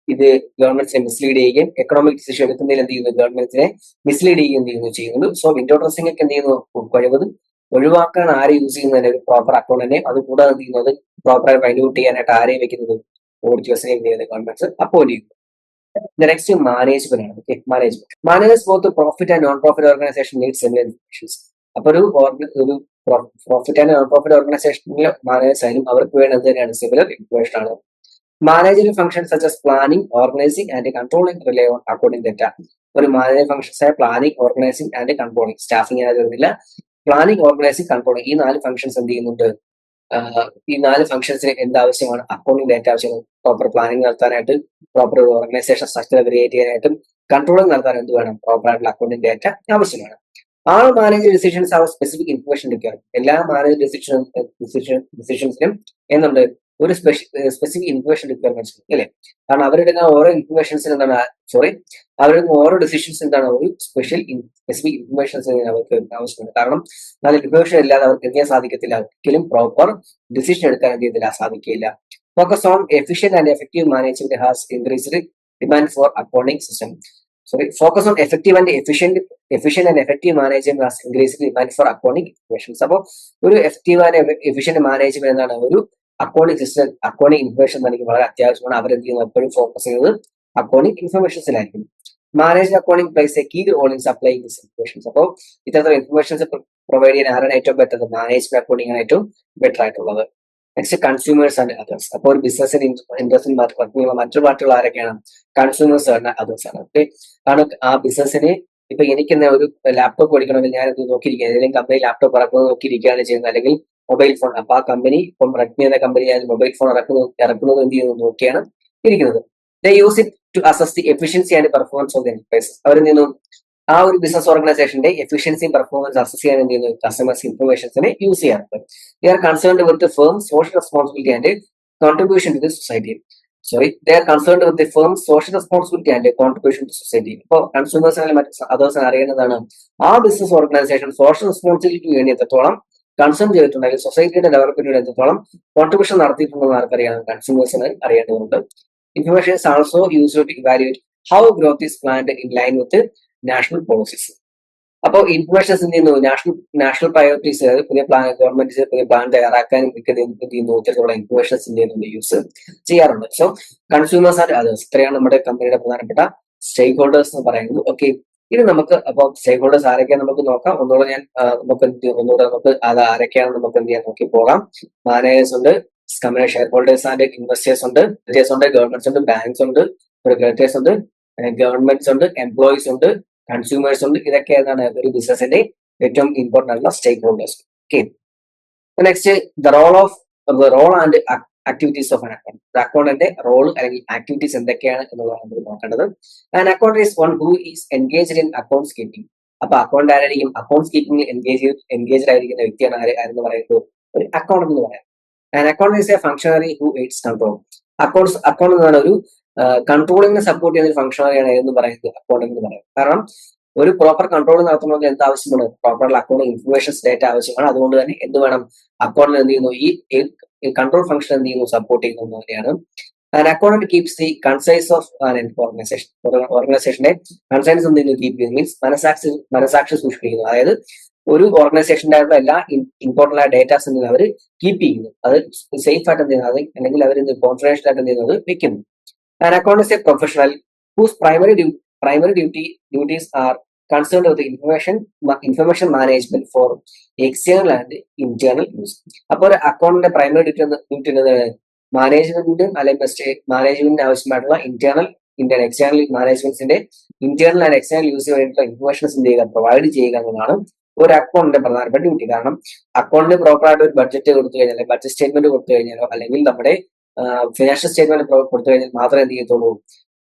ഇത് ഗവൺമെന്റിനെ മിസ്ലീഡ് ചെയ്യുകയും എക്കണോമിക് ഡിസിഷൻ എടുക്കുന്നതിൽ എന്ത് ചെയ്യുന്നു, ഗവൺമെന്റിനെ മിസ്ലീഡ് ചെയ്യുകയും ചെയ്യുന്നു. സോ വിൻഡോ ഡ്രസ്സിംഗ് ഒക്കെ എന്ത് ചെയ്യുന്നു, കഴിവതും ഒഴിവാക്കാൻ ആരെ യൂസ് ചെയ്യുന്നതിന് ഒരു പ്രോപ്പർ അക്കൗണ്ടിനെ, അത് കൂടാതെ എന്ത് ചെയ്യുന്നത് പ്രോപ്പറായി ഫൈൻഡ് ഔട്ട് ചെയ്യാനായിട്ട് ആരെയും വെക്കുന്നത്, ഓഡിറ്റേഴ്സിനെ ഗവൺമെന്റ് അപ്പോയിന്റ് ചെയ്യുന്നു. നെക്സ്റ്റ് മാനേജ്മെന്റ് ആണ്. Okay, managers both profit and non profit organisation need similar informations. അപ്പൊ ഒരു പ്രോഫിറ്റ് ആൻഡ് നോൺ പ്രോഫിറ്റ് ഓർഗനൈസേഷനിലെ മാനേജേഴ്സ് ആയാലും അവർക്ക് വേണ്ടത് തന്നെയാണ് സിമിലർ ഇൻഫർമേഷൻ ആണ്. Managerial functions such as planning, organising and controlling relay on accounting data. ഒരു മാനേജർ ഫംഗ്ഷൻസ് ആയ planning, organising and controlling, staffing ആയിരുന്നില്ല, പ്ലാനിംഗ്, ഓർഗനൈസിംഗ്, കൺട്രോളിംഗ്, ഈ 4 ഫംഗ്ഷൻസ് എന്ത് ചെയ്യുന്നുണ്ട്, ഈ 4 ഫംഗ്ഷൻസിന് എന്താവശ്യമാണ്, അക്കൗണ്ടിംഗ് ഡാറ്റ ആവശ്യമാണ്. പ്രോപ്പർ പ്ലാനിംഗ് നടത്താനായിട്ട്, പ്രോപ്പർ ഓർഗനൈസേഷൻ സ്ട്രക്ചർ ക്രിയേറ്റ് ചെയ്യാനായിട്ടും, കൺട്രോളിംഗ് നടത്താൻ എന്ത് വേണം, പ്രോപ്പർ ആയിട്ടുള്ള അക്കൗണ്ടിംഗ് ഡാറ്റ ആവശ്യമാണ്. All managed decisions have specific information required. എല്ലാ മാനേജ് ഡിസിഷൻസിനും എന്തുണ്ട് ഒരു സ്പെസിഫിക് ഇൻഫർമേഷൻ റിക്വയർമെന്റ്സ് അല്ലേ? കാരണം അവരെടുക്കുന്ന ഓരോ ഇൻഫർമേഷൻസിന് എന്താണ് അവരെടുക്കുന്ന ഓരോ ഡിസിഷൻസ് എന്താണ് ഒരു സ്പെസിഫിക് ഇൻഫർമേഷൻസ് അവർക്ക് ആവശ്യമുണ്ട്. കാരണം നല്ല ഇൻഫർമേഷൻ ഇല്ലാതെ അവർക്ക് എന്ത് ചെയ്യാൻ സാധിക്കത്തില്ല, ഒരിക്കലും പ്രോപ്പർ ഡിസിഷൻ എടുക്കാൻ എന്ത് ചെയ്തില്ല, സാധിക്കില്ല. Focus on efficient and effective management has increased demand for accounting system. Focus on efficient and effective management has increased demand for accounting informations. അപ്പോൾ ഒരു എഫക്റ്റീവ് ആൻഡ് എഫിഷ്യന്റ് മാനേജ്മെന്റ് എന്താണ് ഒരു അക്കൗണ്ടിംഗ് സിസ്റ്റം, അക്കൗണ്ടിംഗ് ഇൻഫർമേഷൻ എനിക്ക് വളരെ അത്യാവശ്യമാണ്. അവരെന്ത് ചെയ്യുന്നത് എപ്പോഴും ഫോക്കസ് ചെയ്യുന്നത് അക്കൗണ്ടിംഗ് ഇൻഫർമേഷൻസിലായിരിക്കും. Manage accounting plays a key role in supplying this informations. അപ്പോൾ ഇത്തരത്തിലുള്ള ഇൻഫർമേഷൻസ് പ്രൊവൈഡ് ചെയ്യാൻ ആരാണ് ഏറ്റവും ബെറ്റർ? മാനേജ്മെന്റ് അക്കൗണ്ടിംഗ് ആണ് ഏറ്റവും ബെറ്റർ ആയിട്ടുള്ളത്. Next consumers and others. അപ്പോൾ ഒരു ബിസിനസിന് ഇൻട്രസ്റ്റ് മറ്റു പാർട്ടികൾ ആരൊക്കെയാണ്? കൺസ്യൂമേഴ്സ് ആണ്, അതേഴ്സ് ആണ്. ഓക്കെ, കാരണം ആ ബിസിനസിന് ഇപ്പൊ എനിക്ക് ഒരു ലാപ്ടോപ്പ് മേടിക്കണമെങ്കിൽ ഞാൻ എന്ത് നോക്കിയിരിക്കുക, ഏതെങ്കിലും കമ്പനി ലാപ്ടോപ്പ് ഇറക്കുന്നത് നോക്കിയിരിക്കുകയാണ് ചെയ്യുന്നത്, അല്ലെങ്കിൽ മൊബൈൽ ഫോൺ. അപ്പൊ ആ കമ്പനി ഇപ്പം റെഡ്മി എന്ന കമ്പനി മൊബൈൽ ഫോൺ ഇറക്കുന്നത് എന്ത് ചെയ്യുന്നത് നോക്കിയാണ് ഇരിക്കുന്നത്. They use it to assess the efficiency and performance of the enterprises. അവരെന്ത് ചെയ്യുന്നു? ആ ഒരു ബിസിനസ് ഓർഗനൈസേഷന്റെ എഫിഷ്യൻസിയും പെർഫോമൻസ് അസസ് ചെയ്യാൻ എന്ത് ചെയ്യുന്നു? കസ്റ്റമേഴ്സ് ഇൻഫർമേഷൻസിനെ യൂസ് ചെയ്യാറുണ്ട്. They are concerned with the firm's social responsibility and contribution to the society. They are concerned with the firm's social responsibility and contribution to society. ഇപ്പോൾ കൺസ്യൂമേഴ്സിനെ മറ്റ് അതേഴ്സിനെ അറിയേണ്ടതാണ് ആ ബിസിനസ് ഓർഗനൈസേഷൻ സോഷ്യൽ റെസ്പോൺസിബിലിറ്റി വേണ്ടി എത്രത്തോളം concern ചെയ്തിട്ടുണ്ട്, അല്ലെങ്കിൽ സൊസൈറ്റിയുടെ ഡെവലപ്മെന്റിന് എത്രത്തോളം കോൺട്രിബ്യൂഷൻ നടത്തിയിട്ടുണ്ടെന്ന് ആർക്കറിയാം? കൺസ്യൂമേഴ്സിന് അറിയേണ്ടതുണ്ട്. Information is also used to evaluate how growth is planned in line with national policies. അപ്പോൾ ഇൻഫർമേഷൻസ് എന്ത് ചെയ്യുന്നു? നാഷണൽ പ്രയോറിറ്റീസ്, പുതിയ ഗവൺമെന്റ് പുതിയ പ്ലാൻ തയ്യാറാക്കാനും എന്ത് ചെയ്യുന്നു? ഇത്തരത്തിലുള്ള ഇൻഫർമേഷൻസ് എന്ത് ചെയ്യുന്നുണ്ട്? യൂസ് ചെയ്യാറുണ്ട്. സോ കൺസ്യൂമേഴ്സ് ആൻഡ് അതേഴ്സ്, ഇത്രയാണ് നമ്മുടെ കമ്പനിയുടെ പ്രധാനപ്പെട്ട സ്റ്റേക്ക് ഹോൾഡേഴ്സ് എന്ന് പറയുന്നത്. ഓക്കെ, ഇനി നമുക്ക് അപ്പോൾ സ്റ്റേക്ക് ഹോൾഡേഴ്സ് ആരൊക്കെയാണ് നമുക്ക് നോക്കാം. ഒന്നുകൂടെ നമുക്ക് അത് ആരൊക്കെയാണ് നമുക്ക് എന്ത് ചെയ്യാൻ നോക്കി പോകാം. മാനേജേഴ്സ് ഉണ്ട്, company share holders and investors ഉണ്ട്, ഗവൺമെന്റ്സ് ഉണ്ട്, ബാങ്ക്സ് ഉണ്ട്, റെഗുലേറ്റേഴ്സ് ഉണ്ട്, ഗവൺമെന്റ്സ് ഉണ്ട്, എംപ്ലോയീസ് ഉണ്ട്, കൺസ്യൂമേഴ്സ് ഉണ്ട്. ഇതൊക്കെ ഏതാണ് ഒരു ബിസിനസിന്റെ ഏറ്റവും ഇമ്പോർട്ടന്റ് ആയിട്ടുള്ള സ്റ്റേക്ക് holders. Okay, next the role and activities of an account. അക്കൗണ്ടിന്റെ റോൾ അല്ലെങ്കിൽ ആക്ടിവിറ്റീസ് എന്തൊക്കെയാണ് എന്നുള്ളതാണ് നമ്മൾ നോക്കേണ്ടത്. An account is one who is engaged in accounts keeping. അപ്പൊ അക്കൗണ്ട് ആരായിരിക്കും? അക്കൗണ്ട്സ് കീപ്പിംഗിൽ എൻഗേജ്ഡ് ആയിരിക്കുന്ന വ്യക്തിയാണ് ആരെന്ന് പറയുന്നത്? ഒരു അക്കൗണ്ട് എന്ന് പറയാം. An account is a functionary who aids control. Account എന്നാണ് ഒരു കൺട്രോളിങ്ങിനെ സപ്പോർട്ട് ചെയ്യുന്ന ഒരു ഫംഗ്ഷണറിയാണ് എന്ന് പറയുന്നത് അക്കൗണ്ട് എന്ന് പറയാം. കാരണം ഒരു പ്രോപ്പർ കൺട്രോൾ നടത്തണമെങ്കിൽ എന്ത് ആവശ്യമാണ്? പ്രോപ്പർ അക്കൗണ്ടിങ് ഇൻഫർമേഷൻസ് ഡേറ്റ ആവശ്യമാണ്. അതുകൊണ്ട് തന്നെ എന്ത് വേണം? അക്കൗണ്ടിൽ എന്ത് ചെയ്യുന്നു? ഈ കൺട്രോൾ ഫംഗ്ഷൻ എന്ത് ചെയ്യുന്നു? സപ്പോർട്ട് ചെയ്യുന്നു തന്നെയാണ്. And account keeps the conscience of organisation. ഓർഗനൈസേഷന്റെ കൺസൈൻസ് എന്ത് ചെയ്യുന്നു? കീപ്പ് ചെയ്യുന്നു മീൻസ് മനസാക്ഷി സൂക്ഷിപ്പിക്കുന്നു. അതായത് ഒരു ഓർഗനൈസേഷന്റെ ആയിട്ടുള്ള എല്ലാ ഇമ്പോർട്ടന്റ് ആയ ഡേറ്റാസ് അവർ കീപ്പ് ചെയ്യുന്നു. അത് സേഫ് ആയിട്ട് എന്ത് ചെയ്യുന്നത്, അല്ലെങ്കിൽ അവർ കോൺഫിഡൻഷ്യൽ ആയിട്ട് എന്ത് ചെയ്യുന്നത് വെക്കുന്നു. An account is a professional whose primary duties are concerned with the information management for external and internal use. അപ്പോൾ ഒരു അക്കൗണ്ടിന്റെ പ്രൈമറി ഡ്യൂട്ടി മാനേജ്മെന്റിനും അല്ലെങ്കിൽ മാനേജ്മെന്റിന് ആവശ്യമായിട്ടുള്ള എക്സ്റ്റേണൽ മാനേജ്മെന്റ്സിന്റെ ഇന്റേണൽ ആൻഡ് എക്സ്റ്റേണൽ യൂസിന് വേണ്ടിയിട്ടുള്ള ഇൻഫർമേഷൻസ് എന്ത് ചെയ്യുക, പ്രൊവൈഡ് ചെയ്യുക എന്നതാണ് ഒരു അക്കൗണ്ടിന്റെ പ്രധാനപ്പെട്ട ഡ്യൂട്ടി. കാരണം അക്കൗണ്ടിന് പ്രോപ്പർ ആയിട്ട് ഒരു ബഡ്ജറ്റ് കൊടുത്തു കഴിഞ്ഞാൽ, ബഡ്ജറ്റ് സ്റ്റേറ്റ്മെന്റ് കൊടുത്തു കഴിഞ്ഞാലോ, അല്ലെങ്കിൽ നമ്മുടെ ഫിനാൻഷ്യൽ സ്റ്റേറ്റ്മെന്റ് കൊടുത്തു കഴിഞ്ഞാൽ മാത്രമേ എന്ത് ചെയ്യത്തുള്ളൂ?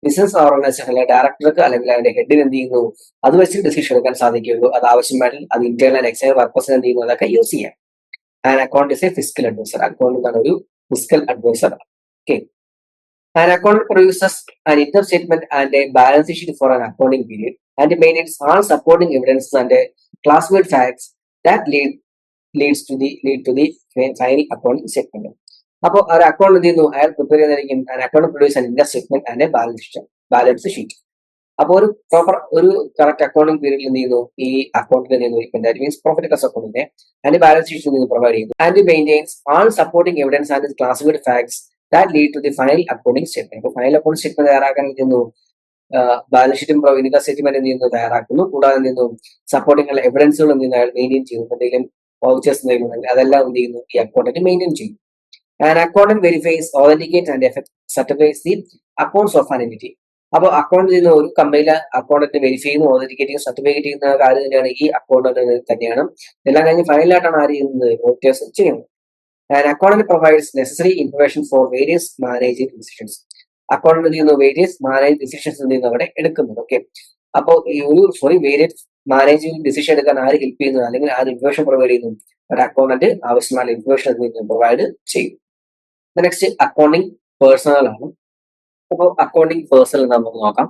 ബിസിനസ് ഓർഗനൈസേഷൻ അല്ലെങ്കിൽ ഡയറക്ടർക്ക് അല്ലെങ്കിൽ അതിന്റെ ഹെഡിന് എന്ത് ചെയ്യുന്നു? അത് വെച്ച് ഡിസിഷൻ എടുക്കാൻ സാധിക്കുള്ളൂ. അത് ആവശ്യമായിട്ട് അത് ഇന്റേണൽ ആൻഡ് എക്സ്റ്റേണൽ പർപ്പസിന് എന്ത് ചെയ്യുന്നു? അതൊക്കെ യൂസ് ചെയ്യാം. And account is a fiscal adviser. Account എന്താണ്? ഒരു fiscal adviser. Okay, and account produces an income statement and a balance sheet for an accounting period and maintains all supporting evidences and classified facts that lead to the final accounting statement. അപ്പോൾ ഒരു account എന്ത് ചെയ്യുന്നു? അയാൾ prepare ചെയ്തായിരിക്കും account produce an income statement and balance sheet. അപ്പോൾ ഒരു proper ഒരു correct accounting പീരീഡിൽ എന്ത് ചെയ്യുന്നു? ഈ അക്കൗണ്ടിൽ എന്ത് ചെയ്യുന്നു? മീൻസ് പ്രോഫിറ്റ് ലോസ് അക്കൗണ്ടിന്റെ ആൻഡ് ബാലൻസ് ഷീറ്റ് പ്രൊവൈഡ് ചെയ്യുന്നു. And maintains all supporting evidence and classified facts that lead to the final accounting statement. അപ്പോൾ ഫൈനൽ അക്കൗണ്ട് സ്റ്റേറ്റ്മെന്റ് തയ്യാറാക്കാൻ എന്ത് ചെയ്യുന്നു? ബാലൻസ് ഷീറ്റും ഇൻകം സ്റ്റേറ്റ്മെന്റ് എന്ത് ചെയ്യുന്നു? തയ്യാറാക്കുന്നു. കൂടാതെ എന്ത് ചെയ്യുന്നു? സപ്പോർട്ടിംഗ് എവിഡൻസുകൾ എന്ത് ചെയ്യുന്നു? അയാൾ മെയിൻറ്റെയിൻ ചെയ്യുന്നു. എന്തെങ്കിലും വൗച്ചേഴ്സ് എന്തെങ്കിലും അതെല്ലാം എന്ത് ചെയ്യുന്നു? ഈ അക്കൗണ്ടിൽ മെയിൻറ്റെയിൻ ചെയ്യും. An accountant verifies, authenticates and certifies the accounts of an entity. അപ്പോൾ അക്കൗണ്ട് ചെയ്യുന്ന ഒരു കമ്പനിയിലെ അക്കൗണ്ടന്റ് വെരിഫൈ ചെയ്യുന്നു, ഓതന്റിക്കേറ്റ് ചെയ്യുന്നു, സർട്ടിഫിക്കറ്റ് ചെയ്യുന്ന കാര്യം തന്നെയാണ് ഈ അക്കൗണ്ടന്റ് തന്നെയാണ്. ഇതെല്ലാം കഴിഞ്ഞ് ഫൈനലായിട്ടാണ് ആര് ചെയ്യുന്നത്? ഓഡിറ്റേഴ്സ് ചെയ്യുന്നത്. An accountant provides necessary information for various managing decisions. Accountant ചെയ്യുന്നു വേരിയസ് മാനേജ് ഡിസിഷൻസ് അവിടെ എടുക്കുന്നത്. ഓക്കെ, അപ്പോൾ ഈ വേരിയസ് മാനേജ്മെന്റ് ഡിസിഷൻ എടുക്കാൻ ആര് ഹെൽപ്പ് ചെയ്യുന്നു, അല്ലെങ്കിൽ ആര് ഇൻഫർമേഷൻ പ്രൊവൈഡ് ചെയ്യുന്നു, ഒരു അക്കൗണ്ടന്റ് ആവശ്യമായ ഇൻഫർമേഷൻ പ്രൊവൈഡ് ചെയ്യും. നെക്സ്റ്റ് അക്കൗണ്ടിങ് പേഴ്സണൽ ആണ്. അപ്പോൾ അക്കൗണ്ടിങ് പേഴ്സണൽ നമുക്ക് നോക്കാം.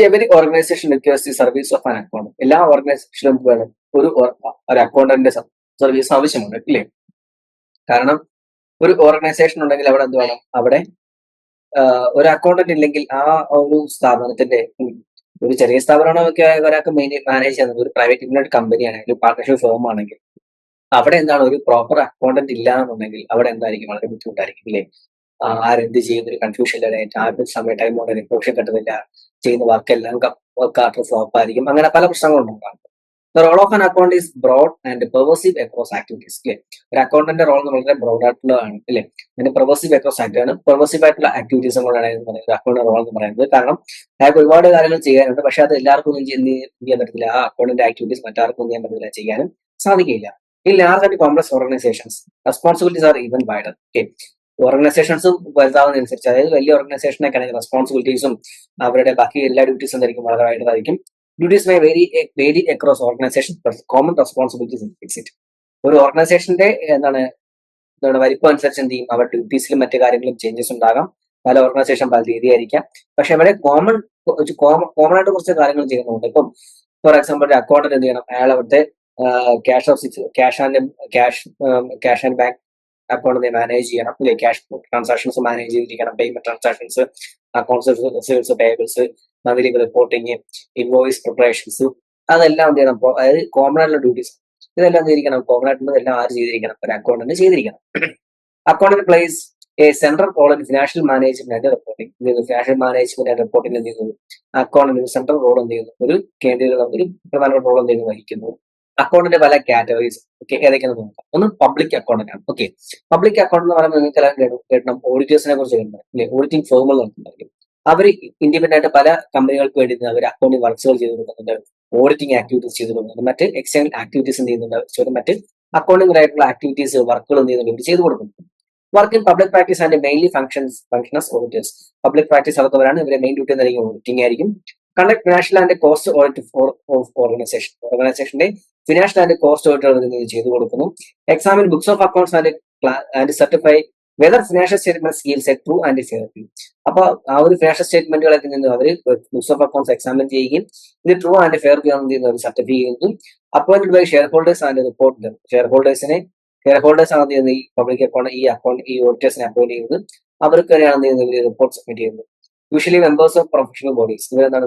Every organisation requires the service of an accountant. എല്ലാ ഓർഗനൈസേഷനും വേണം ഒരു അക്കൗണ്ടന്റിന്റെ സർവീസ് ആവശ്യമാണ്, ഇല്ലേ? കാരണം ഒരു ഓർഗനൈസേഷൻ ഉണ്ടെങ്കിൽ അവിടെ എന്ത് വേണം, അവിടെ ഒരു അക്കൗണ്ടന്റ് ഇല്ലെങ്കിൽ ആ ഒരു സ്ഥാപനത്തിന്റെ ഒരു ചെറിയ സ്ഥാപനമൊക്കെ ഒരാൾക്ക് മാനേജ് ചെയ്യുന്നത് ഒരു പ്രൈവറ്റ് ലിമിറ്റഡ് കമ്പനി ആണെങ്കിൽ, പാർട്ണർഷിപ്പ് ഫേം ആണെങ്കിൽ, അവിടെ എന്താണ് ഒരു പ്രോപ്പർ അക്കൗണ്ടന്റ് ഇല്ല എന്നുണ്ടെങ്കിൽ അവിടെ എന്തായിരിക്കും, വളരെ ബുദ്ധിമുട്ടായിരിക്കും, ഇല്ലേ? ആരെന്ത് ചെയ്യുന്ന ഒരു കൺഫ്യൂഷൻ ആർക്കും സമയ ടൈം കൊണ്ട് റിപ്പോർഷൻ കിട്ടുന്നില്ല, ചെയ്യുന്ന വർക്ക് എല്ലാം വർക്ക് ഫ്ലോപ്പ് ആയിരിക്കും, അങ്ങനെ പല പ്രശ്നങ്ങളും ഉണ്ടാകും. The role of an account is broad and pervasive across activities. അല്ലേ? ഒരു അക്കൗണ്ടന്റ് റോൾ വളരെ ബ്രോഡ് ആയിട്ടുള്ളതാണ്, അല്ലേ? അതിന്റെ പെർവസീവ് അക്രോസ് ആക്ടിവാണ്, പെർവസീവ് ആയിട്ടുള്ള ആക്ടിവിറ്റീസ് കൊണ്ടാണ് അക്കൗണ്ട് റോൾ എന്ന് പറയുന്നത്. കാരണം അയാൾക്ക് ഒരുപാട് കാര്യങ്ങൾ ചെയ്യാനുണ്ട്, പക്ഷെ അത് എല്ലാവർക്കും ഒന്നും ചെയ്യാൻ പറ്റത്തില്ല. ആ അക്കൗണ്ടിന്റെ ആക്ടിവിറ്റീസ് മറ്റാർക്കും ചെയ്യാൻ പറ്റില്ല, ചെയ്യാനും സാധിക്കില്ല. ഈ large and complex organisations responsibilities are even wider. Okay, ഓർഗനൈസേഷൻസും വലുതാവുന്നതനുസരിച്ച്, അതായത് വലിയ ഓർഗനൈസേഷനൊക്കെ ആണെങ്കിൽ റെസ്പോൺസിബിലിറ്റീസും അവരുടെ ബാക്കി എല്ലാ ഡ്യൂട്ടീസും എന്തായിരിക്കും, വളരെ വൈഡറായിരിക്കും. Duties may vary across organizations, but common responsibilities is fixed. ഒരു ഓർഗനൈസേഷന്റെ എന്താണ് വലിപ്പം അനുസരിച്ച് എന്ത് ചെയ്യും, അവർ ഡ്യൂട്ടീസിലും മറ്റു കാര്യങ്ങളും ചേഞ്ചസ് ഉണ്ടാകാം. പല ഓർഗനൈസേഷൻ പല രീതിയായിരിക്കാം, പക്ഷെ അവിടെ കോമൺ ആയിട്ട് കുറച്ച് കാര്യങ്ങൾ ചെയ്യുന്നുണ്ട്. ഇപ്പം ഫോർ എക്സാമ്പിൾ ഒരു അക്കൗണ്ടന്റ് എന്ത് ചെയ്യണം, അയാൾ അവിടുത്തെ cash and bank account manage ചെയ്യണം, അല്ലെ? ക്യാഷ് ട്രാൻസാക്ഷൻസ് മാനേജ് ചെയ്തിരിക്കണം, payment transactions, accounts receives, payables, monthly reporting, invoice preparations, അതെല്ലാം എന്ത് ചെയ്യണം, അതായത് കോമൺ ആയിട്ടുള്ള ഡ്യൂട്ടീസ് ഇതെല്ലാം എന്തിരിക്കണം, കോമൺ ആയിട്ടുള്ളത് എല്ലാം ആര് ചെയ്തിരിക്കണം, ഒരു അക്കൗണ്ടന്റ് ചെയ്തിരിക്കണം. Accountant plays a central role in financial management and reporting. Financial management and reporting എന്ത് ചെയ്യുന്നു, അക്കൗണ്ടന്റ് സെൻട്രൽ റോൾ എന്ത് ചെയ്യുന്നു, ഒരു പ്രധാനപ്പെട്ട റോൾ എന്ത് ചെയ്യുന്നു വഹിക്കുന്നു. അക്കൗണ്ടിന്റെ പല കാറ്റഗറീസ്, ഓക്കെ, ഏതൊക്കെയാണെന്ന് നോക്കാം. ഒന്ന് പബ്ലിക് അക്കൗണ്ടന്റ് ആണ്. ഓക്കെ, പബ്ലിക് അക്കൗണ്ട് എന്ന് പറയുമ്പോൾ നിങ്ങൾക്ക് എല്ലാം കേട്ടണം, ഓഡിറ്റേഴ്സിനെ കുറിച്ച് കേട്ടണം, അല്ലെ? ഓഡിറ്റിംഗ് ഫേമുകൾ നടത്തുന്നതായിരിക്കും. അവർ ഇൻഡിപെൻഡന്റ് ആയിട്ട് പല കമ്പനികൾക്ക് വേണ്ടി അവർ അക്കൗണ്ടിംഗ് വർക്ക്സുകൾ ചെയ്ത് കൊടുക്കുന്നുണ്ട്, ഓഡിറ്റിംഗ് ആക്ടിവിറ്റീസ് ചെയ്ത് കൊടുക്കുന്നുണ്ട്, മറ്റ് എക്സ്റ്റേണൽ ആക്ടിവിറ്റീസ് എന്ത് ചെയ്യുന്നുണ്ട്, മറ്റ് അക്കൗണ്ടിംഗ് ആയിട്ടുള്ള ആക്ടിവിറ്റീസ് വർക്കുകൾ എന്ത് ചെയ്യുന്നുണ്ട്, ചെയ്ത് കൊടുക്കുന്നുണ്ട്. Work in public practice and mainly functions auditors. Public practice നടത്തുന്നവരാണ്, ഇവരെ മെയിൻ ഡ്യൂട്ടി എന്തായിരിക്കും, ഓഡിറ്റിംഗ് ആയിരിക്കും. Conduct financial and cost audit of ഓർഗനൈസേഷന്റെ ഫിനാൻഷ്യൽ ആൻഡ് കോസ്റ്റ് ഓഡിറ്റ് ചെയ്തു കൊടുക്കുന്നു. Examine books of accounts and certify whether financial statement is a true and fair view. അപ്പൊ ആ ഒരു ഫിനാൻഷ്യൽ സ്റ്റേറ്റ്മെന്റുകളൊക്കെ നിന്ന് അവർ ബുക്സ് ഓഫ് അക്കൗണ്ട്സ് എക്സാമിൻ ചെയ്യുകയും ഇത് ട്രൂ ആൻഡ് ഫെയർ വ്യൂ ആണെന്ന് സർട്ടിഫൈ ചെയ്യുന്നു. Appointed by share holders and report. Shareholders ആണ് പബ്ലിക് അക്കൗണ്ട് ഈ ഓഡിറ്റേഴ്സിനെ അപ്പോയിന്റ് ചെയ്യുന്നത്. അവർക്ക് തന്നെയാണ് റിപ്പോർട്ട് സബ്മിറ്റ് ചെയ്യുന്നത്. Usually members of professional bodies, ഇവരെന്താണ്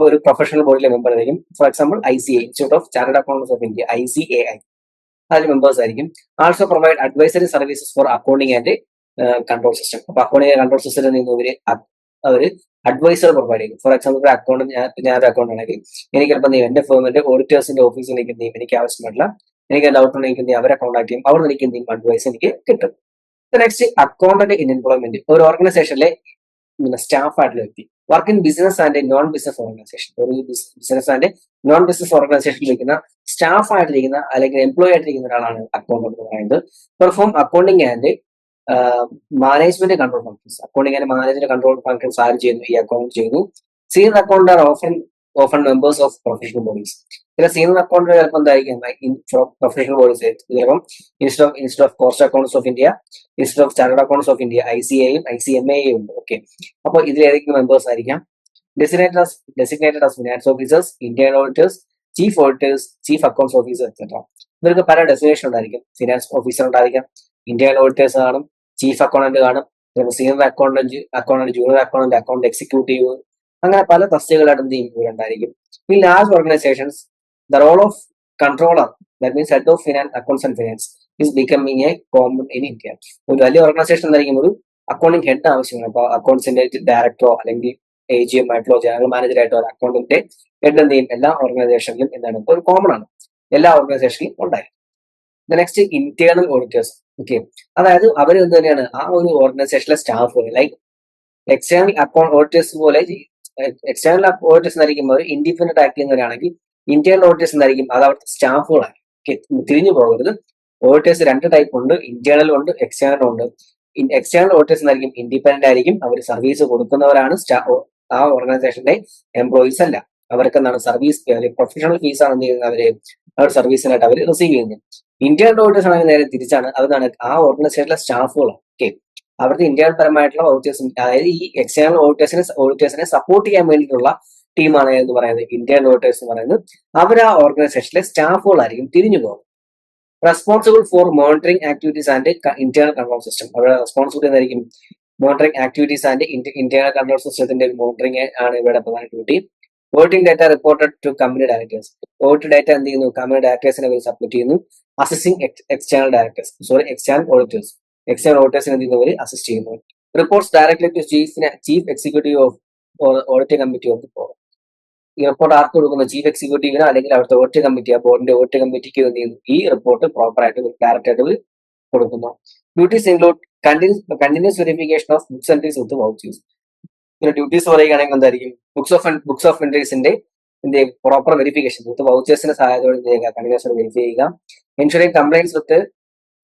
ഒരു പ്രൊഫഷണൽ ബോഡിയിലെ മെമ്പർ ആയിരിക്കും. For example ICAI, institute of chartered accountants of India, ICAI, അതിൽ മെമ്പേഴ്സ് ആയിരിക്കും. Also provide advisory services for accounting and control system. അപ്പൊ അക്കൗണ്ടിംഗ് കൺട്രോൾ സിസ്റ്റത്തിൽ നിന്ന് അവര് അഡ്വൈസർ പ്രൊവൈഡ് ചെയ്യും. ഫോർ എക്സാമ്പിൾ ഒരു അക്കൗണ്ട്, ഞാനൊരു അക്കൗണ്ട് ആണെങ്കിൽ എനിക്ക് ചിലപ്പോൾ എന്റെ ഫേമിന്റെ ഓഡിറ്റേഴ്സിന്റെ ഓഫീസിലേക്ക് എന്ത് ചെയ്യും, എനിക്ക് ആവശ്യമായിട്ടുള്ള എനിക്ക് ഡൗട്ട് ഉണ്ടെങ്കിൽ അവരെ കോൺടാക്ട് ചെയ്യും, അവിടെ നിന്ന് എനിക്ക് എന്ത് ചെയ്യും, അഡ്വൈസ് എനിക്ക് കിട്ടും. Next accountant in employment. ഒരു ഓർഗനൈസേഷനിലെ സ്റ്റാഫ് ആയിട്ടുള്ള വ്യക്തി. Work in business and non business organisation. ഒരു ബിസിനസ് ആൻഡ് നോൺ ബിസിനസ് ഓർഗനൈസേഷനിൽ ഇരിക്കുന്ന സ്റ്റാഫ് ആയിട്ടിരിക്കുന്ന അല്ലെങ്കിൽ എംപ്ലോയി ആയിട്ടിരിക്കുന്ന ഒരാളാണ് അക്കൗണ്ടന്റ് എന്ന് പറയുന്നത്. Perform accounting and management control functions. Accounting and management control functions ആര് ചെയ്യുന്നു, ഈ അക്കൗണ്ട് ചെയ്യുന്നു. Senior account R often members of professional bodies. ചില സീനിയർ അക്കൗണ്ട് ചിലപ്പോൾ എന്തായിരിക്കും, പ്രൊഫഷണൽ ബോഡീസ് ചിലപ്പം institute of cost accounts of India, institute of chartered accounts of India, ICAI യും ICMA യും ഉണ്ട്. ഓക്കെ, അപ്പോൾ ഇതിൽ ഏതൊക്കെ മെമ്പേഴ്സ് ആയിരിക്കാം? Designated as finance officers, Indian auditors, chief auditors, chief accounts officer etcetera. ഇവർക്ക് പല ഡെസിഗ്നേഷൻ ഉണ്ടായിരിക്കും. ഫിനാൻസ് ഓഫീസർ ഉണ്ടായിരിക്കാം, ഇന്ത്യൻ ഓഡിറ്റേഴ്സ് കാണും, ചീഫ് അക്കൗണ്ടന്റ് കാണും, senior accountant, junior accountant, account executive, അങ്ങനെ പല തസ്തികകളായിട്ട് എന്ത് ചെയ്യും ഉണ്ടായിരിക്കും. ഈ large organisations the role of controller, that means head of finance accounts and finance, is becoming a common in India. ഒരു വലിയ ഓർഗനൈസേഷൻ എന്തായിരിക്കും ഒരു അക്കൗണ്ടിംഗ് ഹെഡ് ആവശ്യമാണ്. അപ്പൊ അക്കൗണ്ട്സിന്റെ ഡയറക്ടറോ അല്ലെങ്കിൽ AGM ആയിട്ടോ ജനറൽ മാനേജർ ആയിട്ടോ അക്കൗണ്ടിന്റെ ഹെഡ് എന്ത് ചെയ്യും, എല്ലാ ഓർഗനൈസേഷനിലും എന്താണ് ഒരു കോമൺ ആണ്, എല്ലാ ഓർഗനൈസേഷനിലും ഉണ്ടായിരിക്കും. Next internal auditors. ഓക്കെ, അതായത് അവർ എന്ത് തന്നെയാണ് ആ ഒരു ഓർഗനൈസേഷനിലെ staff, like external account auditors പോലെ. എക്സ്റ്റേണൽ ഓഡിറ്റേഴ്സ് എന്നായിരിക്കും അവർ ഇൻഡിപെൻഡന്റ് ആക്ട് ചെയ്യുന്നവരാണെങ്കിൽ, ഇന്റേണൽ ഓഡിറ്റേഴ്സ് എന്നായിരിക്കും അത് അവിടുത്തെ സ്റ്റാഫുകളാണ്. തിരിഞ്ഞു പോകരുത്. ഓഡിറ്റേഴ്സ് രണ്ട് ടൈപ്പ് ഉണ്ട്, ഇന്റേണലും ഉണ്ട്, എക്സ്റ്റേണലും ഉണ്ട്. എക്സ്റ്റേണൽ ഓഡിറ്റേഴ്സ് എന്നായിരിക്കും ഇൻഡിപെൻഡന്റ് ആയിരിക്കും, അവർ സർവീസ് കൊടുക്കുന്നവരാണ്, ആ ഓർഗനൈസേഷന്റെ എംപ്ലോയീസ് അല്ല. അവർക്ക് എന്താണ് സർവീസ് പ്രൊഫഷണൽ ഫീസാണ് എന്ത് ചെയ്യുന്നത് അവർ സർവീസിനായിട്ട് അവർ റിസീവ് ചെയ്യുന്നത്. ഇന്റേണൽ ഓഡിറ്റേഴ്സ് ആണെങ്കിൽ നേരെ തിരിച്ചാണ്. അതാണ് ആ ഓർഗനൈസേഷനിലെ സ്റ്റാഫുകൾ. ഓക്കെ, അവർക്ക് ഇന്റേണൽ പരമായിട്ടുള്ള ഓഡിറ്റേഴ്സും, അതായത് ഈ എക്സ്റ്റേണൽ ഓഡിറ്റേഴ്സിനെ സപ്പോർട്ട് ചെയ്യാൻ വേണ്ടിയിട്ടുള്ള ടീമാണ് എന്ന് പറയുന്നത് ഇന്റേണൽ ഓഡിറ്റേഴ്സ് എന്ന് പറയുന്നത്. അവർ ആ ഓർഗനൈസേഷനിലെ സ്റ്റാഫുകളായിരിക്കും തിരിഞ്ഞു പോകുന്നത്. Responsible for monitoring activities and internal control system. അവരുടെ റെസ്പോൺസിബിലിറ്റി എന്തായിരിക്കും? Monitoring activities and internal control സിസ്റ്റത്തിന്റെ മോണിറ്ററിംഗ് ആണ് ഇവരുടെ പ്രധാന duty. Auditing data reported to company directors. Audit data എന്ത് ചെയ്യുന്നു? കമ്പനി ഡയറക്ടേഴ്സിനെ അവർ സബ്മിറ്റ് ചെയ്യുന്നു. Assisting external auditors. എക്സ്റ്റേണൽ ഓഡിറ്റേഴ്സിനെ എന്ത് ചെയ്യുന്നു? അവർ അസിസ്റ്റ് ചെയ്യുന്നു. Reports directly to chief executive of audit committee of the board. ഈ റിപ്പോർട്ട് ആർക്ക് കൊടുക്കുന്നു? ചീഫ് എക്സിക്യൂട്ടീവിനോ അല്ലെങ്കിൽ അവിടുത്തെ ഓഡിറ്റ് കമ്മിറ്റി, ആ ബോർഡിന്റെ ഓഡിറ്റ് കമ്മിറ്റിക്ക് എന്ത് ചെയ്യുന്നു? ഈ റിപ്പോർട്ട് പ്രോപ്പറായിട്ട് ഡയറക്റ്റ് ആയിട്ട് കൊടുക്കുന്നു. Duties include continuous verification of books entries with vouchers. ഇതിന്റെ ഡ്യൂട്ടീസ് പറയുകയാണെങ്കിൽ എന്തായിരിക്കും? ബുക്സ് ഓഫ് എൻട്രീസിന്റെ എന്ത് ചെയ്യുക? പ്രോപ്പർ വെരിഫിക്കേഷൻ വിത്ത് വൗച്ചേഴ്സിന്റെ സഹായത്തോടെ എന്ത് ചെയ്യുക? കണ്ടിന്യൂസ് വെരിഫൈ ചെയ്യുക. Ensuring compliance with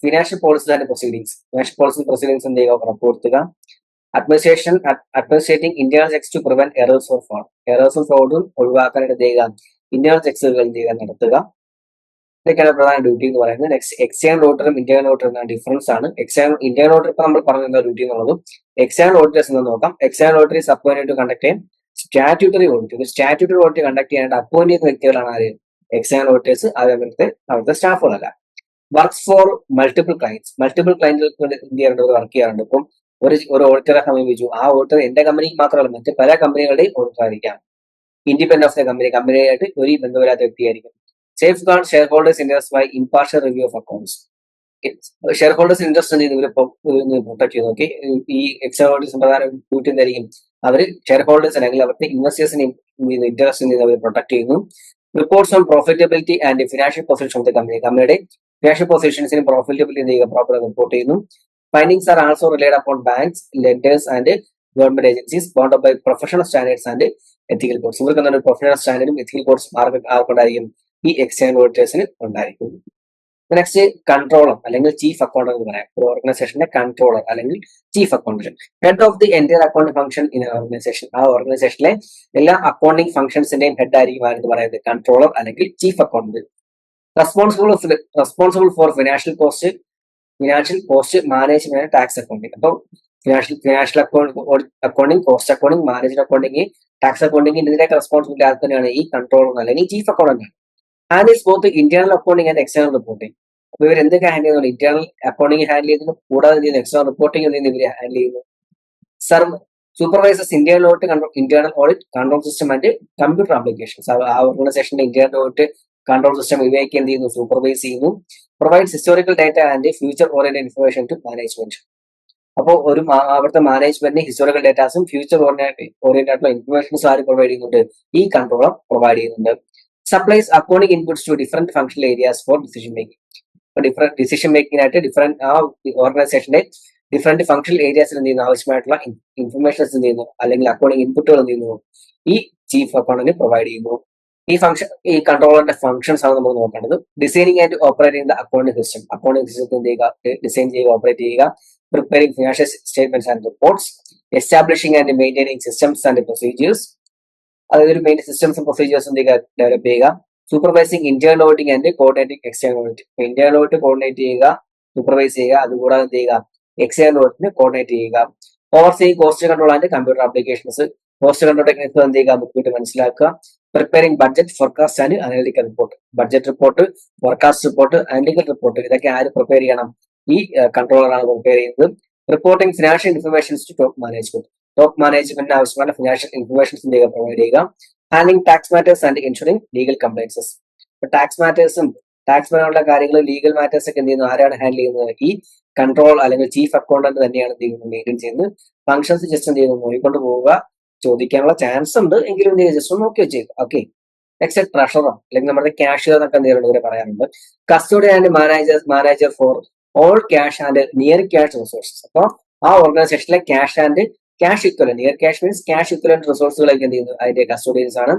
financial policies and proceedings. Financial policy proceedings എന്ത് ചെയ്യുക? ഉറപ്പുവരുത്തുക. Administrating internal checks to prevent errors or fraud. എറേഴ്സും ഫ്രോഡും ഒഴിവാക്കാനായിട്ട് എന്ത് ചെയ്യുക? ഇന്റേണൽ ചെക്സുകൾ എന്ത് ചെയ്യുക? നടത്തുക. ഇതൊക്കെയാണ് പ്രധാന ഡ്യൂട്ടി എന്ന് പറയുന്നത്. നെക്സ്റ്റ്, എക്സ്റ്റേണൽ ഓഡിറ്ററും ഇന്റേണൽ ഓഡിറ്ററും ഡിഫറൻസ് ആണ്. ഇന്റേണൽ ഓഡിറ്റർ ഇപ്പൊ നമ്മൾ പറഞ്ഞ ഡ്യൂട്ടി എന്നുള്ളതും എക്സ്റ്റേണൽ ഓഡിറ്റേഴ്സ് എന്ന് നോക്കാം. External auditor is appointed to conduct a statutory audit. Statutory audit conduct ചെയ്യാനായിട്ട് അപ്പോയിന്റ് ചെയ്യുന്ന വ്യക്തികളാണ് ആര്? External auditors. അവിടുത്തെ സ്റ്റാഫുകളല്ല. Works for multiple clients. Multiple ക്ലയന്റുകൾക്ക് എന്ത് ചെയ്യാറുണ്ട്? വർക്ക് ചെയ്യാറുണ്ട്. ഇപ്പം ഒരു ഓഡിറ്ററെ സമീപിച്ചു. ആ ഓഡിറ്റർ എന്റെ കമ്പനിക്ക് മാത്രമല്ല, മറ്റ് പല കമ്പനികളുടെയും ഓഡിറ്റർ ആയിരിക്കാം. ഇൻഡിപെൻഡന്റ് ഓഫ് ദ കമ്പനിയായിട്ട് ഒരു ബന്ധമില്ലാത്ത വ്യക്തിയായിരിക്കും. Safeguard shareholders interest by impartial review of accounts. Shareholders interest protect ചെയ്തു. ഓക്കെ, ഈ എക്സ്റ്റേണൽ ഓഡിറ്റേഴ്സ് പ്രധാന ഡ്യൂട്ടി എന്തായിരിക്കും? അവർ ഷെയർ ഹോൾഡേഴ്സ് അല്ലെങ്കിൽ അവരുടെ ഇൻവെസ്റ്റേഴ്സിനെ ഇൻട്രസ്റ്റ് അവർ പ്രൊട്ടക്ട് ചെയ്യുന്നു. Reports on profitability and financial position of the കമ്പനിയുടെ ഫിനാൻഷ്യൽ പൊസിഷൻസിനും പ്രോഫിറ്റബിലിറ്റി എന്ത് ചെയ്യുക? പ്രോപ്പർ റിപ്പോർട്ട് ചെയ്യുന്നു. Findings are also relied upon banks, lenders and government agencies bounded by professional standards and ethical codes. ഇവർക്ക് എന്താണ്? Professional സ്റ്റാൻഡേർഡും എത്തിക്കൽ കോഡ്സും ആർക്കുണ്ടായിരിക്കും? ഈ external ഓഡിറ്റേഴ്സിന് ഉണ്ടായിരിക്കും. Next, controller അല്ലെങ്കിൽ ചീഫ് അക്കൗണ്ടന്റ് എന്ന് പറയാം. ഒരു ഓർഗനൈസേഷന്റെ കൺട്രോളർ അല്ലെങ്കിൽ chief accountant. Head of the entire accounting function in organisation. ആ ഓർഗനൈസേഷനിലെ എല്ലാ അക്കൗണ്ടിംഗ് ഫംഗ്ഷൻസിന്റെയും ഹെഡ് ആയിരിക്കും ആരെന്ന് പറയുന്നത്? കൺട്രോളർ അല്ലെങ്കിൽ chief accountant. Responsible for financial cost management, tax accounting. അപ്പോൾ financial accounting, cost accounting, management accounting, tax accounting, ഇതിന്റെയൊക്കെ റെസ്പോൺസിബിലിറ്റി ആർക്ക് തന്നെയാണ്? ഈ കൺട്രോളർ അല്ലെങ്കിൽ chief accountant. And is both internal accounting and external reporting. അപ്പൊ ഇവർ എന്തൊക്കെ ഹാൻഡിൽ ചെയ്യുന്നു? ഇന്റേണൽ അക്കൗണ്ടിങ് ഹാൻഡിൽ ചെയ്യുന്നു, കൂടാതെ എക്സ്റ്റേണൽ റിപ്പോർട്ടിംഗ് ഇവർ ഹാൻഡിൽ ചെയ്യുന്നു. Supervisors internal audit control system and computer applications. ആ ഓർഗനൈസേഷന്റെ ഇന്റേണൽ ഓഡിറ്റ് കൺട്രോൾ സിസ്റ്റം ഇവയൊക്കെ എന്ത് ചെയ്യുന്നു? സൂപ്പർവൈസ് ചെയ്യുന്നു. Provides historical data and future oriented information to management. അപ്പോൾ അവിടുത്തെ മാനേജ്മെന്റിന് ഹിസ്റ്റോറിക്കൽ ഡാറ്റാസും ഫ്യൂച്ചർ ഓറിയന്റഡ് ആയിട്ടുള്ള ഇൻഫർമേഷൻസ് ആര് പ്രൊവൈഡ് ചെയ്യുന്നുണ്ട്? ഈ കൺട്രോളർ പ്രൊവൈഡ് ചെയ്യുന്നുണ്ട്. Supplies accounting inputs to different functional areas for decision making. Decision മേക്കിംഗിനായിട്ട് ആ ഓർഗനൈസേഷന്റെ ഡിഫറെന്റ് ഫംഗ്ഷണൽ ഏരിയാസിൽ എന്ത് ചെയ്യുന്നു? ആവശ്യമായിട്ടുള്ള ഇൻഫർമേഷൻസ് എന്ത് ചെയ്യുന്നു? അല്ലെങ്കിൽ അക്കൗണ്ടിംഗ് ഇൻപുട്ടുകൾ എന്ത് ചെയ്യുന്നു? ഈ ചീഫ് അക്കൗണ്ടന്റ് പ്രൊവൈഡ് ചെയ്യുന്നു. ഈ കൺട്രോളറിന്റെ ഫംഗ്ഷൻസ് ആണ് നമ്മൾ നോക്കേണ്ടത്. Designing and operating the accounting system. Accounting system എന്ത് ചെയ്യുക? ഡിസൈൻ ചെയ്യുക, ഓപ്പറേറ്റ് ചെയ്യുക. Preparing financial statements and reports. Establishing and maintaining systems and procedures. അതായത് ഒരു മെയിൻ സിസ്റ്റംസും പ്രൊസീജിയേഴ്സും ഡെവലപ്പ് ചെയ്യുക. Supervising internal auditing and coordinating external audit. Internal audit coordinate ചെയ്യുക, supervise ചെയ്യുക, അതുകൂടാതെ എന്ത് ചെയ്യുക? എക്സ്റ്റേണൽ ഓഡിറ്റിന് കോർഡിനേറ്റ് ചെയ്യുക. Overseeing cost control and computer applications. Cost control techniques എന്ത് ചെയ്യുക? ബുക്കിട്ട് മനസ്സിലാക്കുക. Preparing budget, forecast and analytical report. Budget report, forecast report, analytical report, ഇതൊക്കെ ആര് പ്രിപ്പയർ ചെയ്യണം? ഈ കൺട്രോളറാണ് പ്രിപ്പയർ ചെയ്യുന്നത്. Reporting financial informations to top management. Top മാനേജ്മെന്റിന് ആവശ്യമായ ഫിനാൻഷ്യൽ ഇൻഫർമേഷൻസ് പ്രൊവൈഡ് ചെയ്യുക. Handling tax matters and ensuring legal compliances. Tax മാറ്റേഴ്സും ടാക്സ് പരമായിട്ടുള്ള കാര്യങ്ങളും ലീഗൽ മാറ്റേഴ്സ് ഒക്കെ എന്ത് ചെയ്യുന്നു? ആരാണ് ഹാൻഡിൽ ചെയ്യുന്നത്? ഈ കൺട്രോൾ അല്ലെങ്കിൽ ചീഫ് അക്കൗണ്ടന്റ് തന്നെയാണ് എന്ത് ചെയ്യുന്നത്? മെയിൻറ്റെയിൻ ചെയ്യുന്നത്. ഫംഗ്ഷൻസ് ജസ്റ്റ് എന്ത് ചെയ്യുന്നു? നോക്കിക്കൊണ്ട് പോവുക. ചോദിക്കാനുള്ള ചാൻസ് ഉണ്ട് എങ്കിലും ജസ്റ്റ് ഒന്ന് നോക്കി വെച്ചേക്കും. ഓക്കെ, നെക്സ്റ്റ് ട്രഷറർ അല്ലെങ്കിൽ നമ്മുടെ ക്യാഷിയർ എന്നൊക്കെ എന്തെങ്കിലും പറയാറുണ്ട്. Custodian and manager for all cash and near cash resources. അപ്പോൾ ആ ഓർഗനൈസേഷനിലെ cash and cash equivalent, near cash means cash equivalent റിസോഴ്സുകളൊക്കെ എന്ത് ചെയ്യുന്നു? അതിന്റെ കസ്റ്റോഡിയൻസ് ആണ്.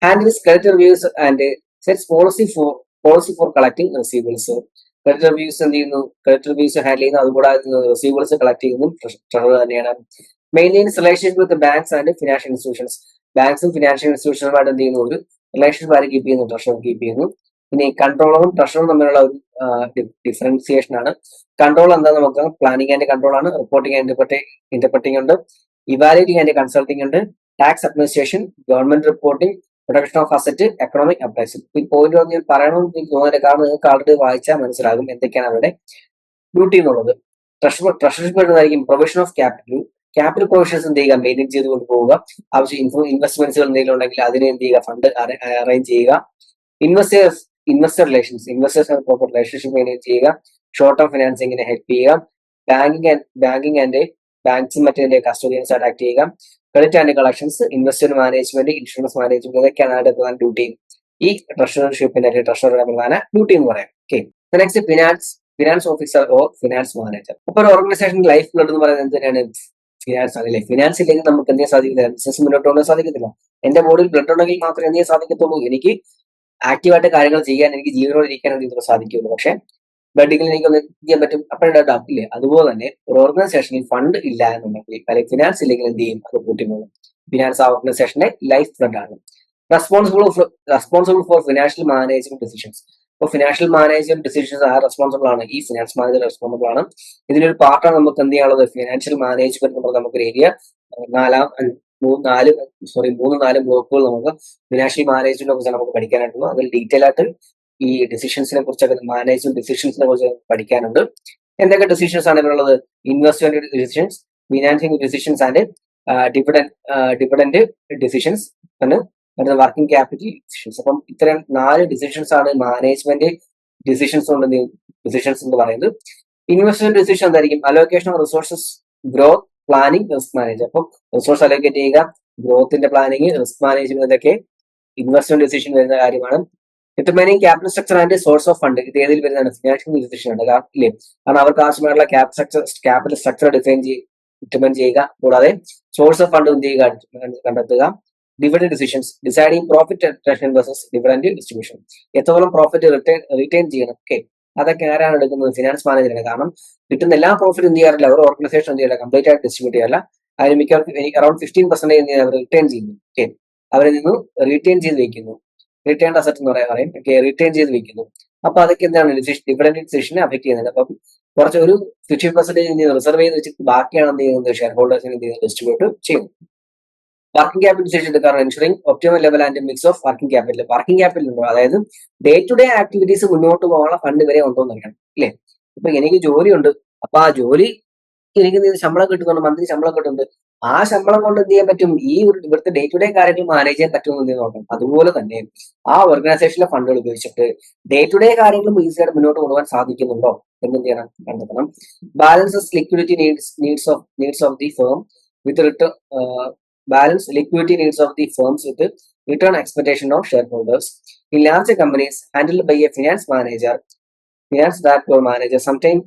Handles credit reviews and sets policy for collecting receivables. Credit reviews എന്ത് ചെയ്യുന്നു? ക്രെഡിറ്റ് റിവ്യൂസ് ഹാൻഡിൽ ചെയ്യുന്നു, അതുകൂടാതെ റിസീവബിൾസ് കളക്ട് ചെയ്യുന്നു ട്രഷറർ തന്നെയാണ്. Maintains relationship with banks and financial institutions. ബാങ്ക്സും ഫിനാൻഷ്യൽ ഇൻസ്റ്റിറ്റ്യൂഷനുമായിട്ട് എന്ത് ചെയ്യുന്നു, ഒരു റിലേഷൻഷിപ്പ് ആര് കീപ്പ് ചെയ്യുന്നു, ട്രഷറർ കീപ്പ് ചെയ്യുന്നു. ഇനി കൺട്രോളറും ട്രഷറും തമ്മിലുള്ള ഒരു ഡിഫറൻസിയേഷൻ ആണ്. കൺട്രോൾ എന്താ നമുക്ക് പ്ലാനിങ് ആൻഡ് കൺട്രോൾ ആണ്, റിപ്പോർട്ടിംഗ് ആൻഡ് ഇന്റർപ്രറ്റിംഗ് ഉണ്ട്, ഇവാലുവേറ്റിംഗ് ആൻഡ് കൺസൾട്ടിംഗ് ഉണ്ട്, tax administration, government reporting, protection of asset, economic appraisal. ഈ പോയിന്റ് ഞാൻ പറയണമെന്ന് എനിക്ക് തോന്നുന്നില്ല, കാരണം നിങ്ങൾക്ക് ആൾറെഡി വായിച്ചാൽ മനസ്സിലാകും എന്തൊക്കെയാണ് അവരുടെ ഡ്യൂട്ടി എന്നുള്ളത്. ട്രഷറിഷിപ്പ് എന്നതായിരിക്കും പ്രൊവിഷൻ ഓഫ് ക്യാപിറ്റൽ പ്രൊവിഷൻസ് എന്ത് ചെയ്യുക, മെയിൻറ്റെയിൻ ചെയ്ത് കൊണ്ടുപോവുക. ആവശ്യം ഇൻവെസ്റ്റ്മെന്റ്സുകൾ എന്തെങ്കിലും ഉണ്ടെങ്കിൽ അതിനെ എന്ത് ചെയ്യുക, ഫണ്ട് അറേഞ്ച് ചെയ്യുക. Investor relations proper relationship maintain ചെയ്യുക. ഷോർട്ട് ടേം ഫിനാൻസിങ്ങിനെ ഹെൽപ്പ് ചെയ്യുക. ബാങ്കിങ് ആൻഡ് ബാങ്ക്സും മറ്റേ കസ്റ്റഡിയൻസ് ആക്ട് ചെയ്യുക. Credit and collections, investment management, insurance management, ഇതൊക്കെയാണ് അവരുടെ പ്രധാന ഡ്യൂട്ടി. ഈ ട്രഷറർഷിപ്പിന്റെ ട്രഷററുടെ പ്രധാന ഡ്യൂട്ടി എന്ന് പറയാം. Okay, next finance officer or finance manager. അപ്പൊ ഒരു ഓർഗനൈസേഷൻ ലൈഫ് ബ്ലഡ് എന്ന് പറയുന്നത് എന്തിനാണ്, ഫിനാൻസ് ആണല്ലേ. ഫിനാൻസ് ഇല്ലെങ്കിൽ നമുക്ക് എന്ത് ചെയ്യാൻ സാധിക്കില്ല, ബിസിനസ് മുന്നോട്ട് കൊണ്ടുപോകാൻ സാധിക്കത്തില്ല. എന്റെ ബോഡിയിൽ ബ്ലഡ് ഉണ്ടെങ്കിൽ മാത്രമേ എന്ത് ചെയ്യാൻ സാധിക്കത്തുള്ളൂ, എനിക്ക് ആക്റ്റീവായിട്ട് കാര്യങ്ങൾ ചെയ്യാൻ, എനിക്ക് ജീവനോട് ഇരിക്കാൻ എന്ത് ചെയ്യാൻ സാധിക്കുള്ളൂ. പക്ഷെ ബ്ലഡിങ്ങിൽ എനിക്കൊന്ന് ചെയ്യാൻ പറ്റും, അപ്പോഴാണ് ഡൗട്ട് ഇല്ലേ. അതുപോലെ തന്നെ ഒരു ഓർഗനൈസേഷനിൽ ഫണ്ട് ഇല്ല എന്നുണ്ടെങ്കിൽ, അല്ലെങ്കിൽ ഫിനാൻസ് ഇല്ലെങ്കിൽ എന്ത് ചെയ്യും, അത് കൂട്ടിപ്പോകും. ഫിനാൻസ് ആ ഓർഗനൈസേഷന്റെ ലൈഫ് ബ്ലഡ് ആണ്. Responsible for financial management decisions. ഇപ്പോൾ ഫിനാൻഷ്യൽ മാനേജ്മെന്റ് ഡിസിഷൻസ് ആ റെസ്പോൺസിബിൾ ആണ്, ഈ ഫിനാൻസ് മാനേജർ റെസ്പോൺസിബിൾ ആണ്. ഇതിനൊരു പാർട്ടാണ് നമുക്ക് എന്ത് ചെയ്യാനുള്ളത്, ഫിനാൻഷ്യൽ മാനേജ്മെന്റ്. നമുക്കൊരു ഏരിയ മൂന്ന് നാല് ബ്ലോക്കുകൾ നമുക്ക് ഫിനാൻഷ്യൽ മാനേജ്മെന്റിനെ കുറിച്ച് നമുക്ക് പഠിക്കാനായിട്ടുള്ളൂ. അതിൽ ഡീറ്റെയിൽ ആയിട്ട് ഈ ഡിസിഷൻസിനെ കുറിച്ചൊക്കെ, മാനേജ്മെന്റ് ഡിസിഷൻസിനെ കുറിച്ച് പഠിക്കാനുണ്ട്. എന്തൊക്കെ ഡിസിഷൻസ് ആണ് ഇതിലുള്ളത്, investment decisions, financing decisions and dividend decisions, working capital decisions. അപ്പം ഇത്തരം 4 ഡിസിഷൻസ് ആണ് മാനേജ്മെന്റ് ഡിസിഷൻസ് എന്ന് പറയുന്നത്. ഇൻവെസ്റ്റ്മെന്റ് ഡിസിഷൻ എന്തായിരിക്കും, allocation of resources, growth, planning, risk manage. അപ്പം റിസോഴ്സ് അലോക്കേറ്റ് ചെയ്യുക, ഗ്രോത്തിന്റെ പ്ലാനിങ്, റിസ്ക് മാനേജ്മെന്റ്, ഇതൊക്കെ ഇൻവെസ്റ്റ്മെന്റ് ഡിസിഷൻ വരുന്ന കാര്യമാണ്. Determining capital structure and source of fund, ഇത് ഏതിൽ വരുന്നതാണ്, ഫിനാൻഷ്യൽ ഡിസിഷൻ ഉണ്ട് ഇല്ലേ. കാരണം അവർക്ക് ആവശ്യമായിട്ടുള്ള ക്യാപിറ്റൽ സ്ട്രക്ചർ ഡിറ്റർമൈൻ ചെയ്യുക. കൂടാതെ സോഴ്സ് ഓഫ് ഫണ്ട് എന്ത് ചെയ്യുക, കണ്ടെത്തുക. Dividend decisions, deciding profit retention versus dividend distribution, എത്രത്തോളം പ്രോഫിറ്റ് റിട്ടേൺ ചെയ്യണം. ഓക്കെ, അതൊക്കെ ആരാണ് എടുക്കുന്നത്, ഫിനാൻസ് മാനേജറാണ്. കാരണം കിട്ടുന്ന എല്ലാ പ്രോഫിറ്റ് എന്ത് ചെയ്യാറില്ല, ഒരു ഓർഗനൈസേഷൻ എന്ത് ചെയ്യില്ല, കംപ്ലീറ്റ് ആയിട്ട് ഡിസ്ട്രിബ്യൂട്ട് ചെയ്യാറില്ല. അതിന് മിക്കവാറും അറൌണ്ട് 15% അവർ റിട്ടേൺ ചെയ്യുന്നു. ഓക്കെ, അവരിൽ നിന്ന് റിട്ടേൺ ചെയ്ത് വെക്കുന്നു, റിട്ടേൺ അസറ്റ് എന്ന് പറയും. ഓക്കെ, റിട്ടേൺ ചെയ്ത് വെക്കുന്നു. അപ്പൊ അതൊക്കെ എന്താണ് ഡിവിഡന്റ് ഡിസിഷനെ അഫക്ട് ചെയ്യുന്നത്. അപ്പം കുറച്ച് ഒരു 50% റിസർവ് ചെയ്ത് വെച്ചിട്ട് ബാക്കിയാണ് എന്ത് ചെയ്യുന്നത്, ഷെയർ ഹോൾഡേഴ്സിന് എന്ത് ചെയ്യുന്നത്, ഡിസ്ട്രിബ്യൂട്ട് ചെയ്യുന്നു. വർക്കിംഗ് ക്യാപിറ്റൽ ഡിസിഷൻ എടുക്കാറ് ensuring optimal level and mix of working capital. Working capital ഉണ്ടോ, അതായത് ഡേ ടു ഡേ ആക്ടിവിറ്റീസ് മുന്നോട്ട് പോകാനുള്ള ഫണ്ട് വരെ ഉണ്ടോ എന്ന് അറിയണം ഇല്ലേ. ഇപ്പൊ എനിക്ക് ജോലിയുണ്ട്, അപ്പൊ ആ ജോലി എനിക്ക് ശമ്പളം കിട്ടുന്നുണ്ട്, മന്ത്ലി ശമ്പളം കിട്ടുന്നുണ്ട്. ആ ശമ്പളം കൊണ്ട് എന്ത് ചെയ്യാൻ പറ്റും, ഈ ഇവിടുത്തെ ഡേ ടു ഡേ കാര്യങ്ങൾ മാനേജ് ചെയ്യാൻ പറ്റുമെന്ന് നോക്കണം. അതുപോലെ തന്നെ ആ ഓർഗനൈസേഷനിലെ ഫണ്ടുകൾ ഉപയോഗിച്ചിട്ട് ഡേ ടു ഡേ കാര്യങ്ങളും ഈസിയായിട്ട് മുന്നോട്ട് കൊണ്ടുപോകാൻ സാധിക്കുന്നുണ്ടോ എന്ന് ചെയ്യണം, കണ്ടെത്തണം. Balances liquidity needs of the firm with return balance liquidity needs of the firms with the return expectation of shareholders. In larger companies handled by a finance director manager, sometimes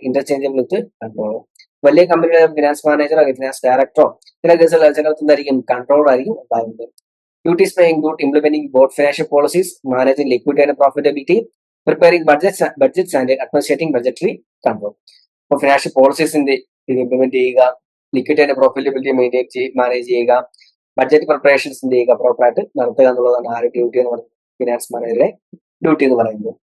interchangeable with the controller. വലിയ കമ്പനിയുടെ finance manager അല്ലെങ്കിൽ finance ഡയറക്ടറോ ചില കേസുകൾ ചിലർക്കും controller ആയിരിക്കും ഉണ്ടാകുന്നത്. Duties may include implementing board financial policies, managing liquidity and profitability, preparing budgets and administrating budgetary control. അപ്പോൾ financial പോളിസീസിന്റെ implement ചെയ്യുക, liquidity and profitability manage ചെയ്യുക, ബഡ്ജറ്റ് പ്രിപ്പറേഷൻസ് ചെയ്യുക, പ്രോപ്പറായിട്ട് നടത്തുക എന്നുള്ളതാണ് ആരുടെ ഡ്യൂട്ടി എന്ന് പറയുന്നത്, ഫിനാൻസ് മാനേജറെ ഡ്യൂട്ടി എന്ന് പറയുന്നത്.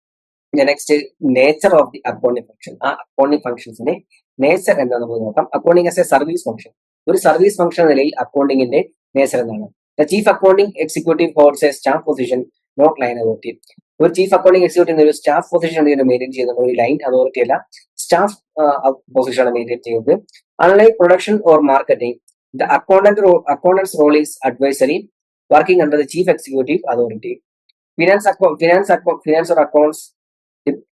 Next, nature of the accounting function. ആ അക്കൗണ്ടിങ് ഫംഗ്ഷൻസിന്റെ നേച്ചർ എന്താ നമുക്ക് നോക്കാം. Accounting as a service function, ഒരു സർവീസ് ഫംഗ്ഷൻ എന്ന നിലയിൽ അക്കൗണ്ടിങ്ങിന്റെ നേച്ചർ എന്താണ്. Chief accounting executive holds a staff position, not line authority. ഒരു ചീഫ് അക്കൗണ്ടിങ് എക്സിക്യൂട്ടീവ് ഒരു സ്റ്റാഫ് പൊസിഷൻ മെയിൻറ്റെയിൻ ചെയ്യുന്നത്, ഒരു ലൈൻ അതോറിറ്റി അല്ല, സ്റ്റാഫ് പൊസിഷനാണ് മെയിൻറ്റെയിൻ ചെയ്യുന്നത്. Unlike production or marketing, the accountant's role is advisory, working under the chief executive authority. Finance or accounts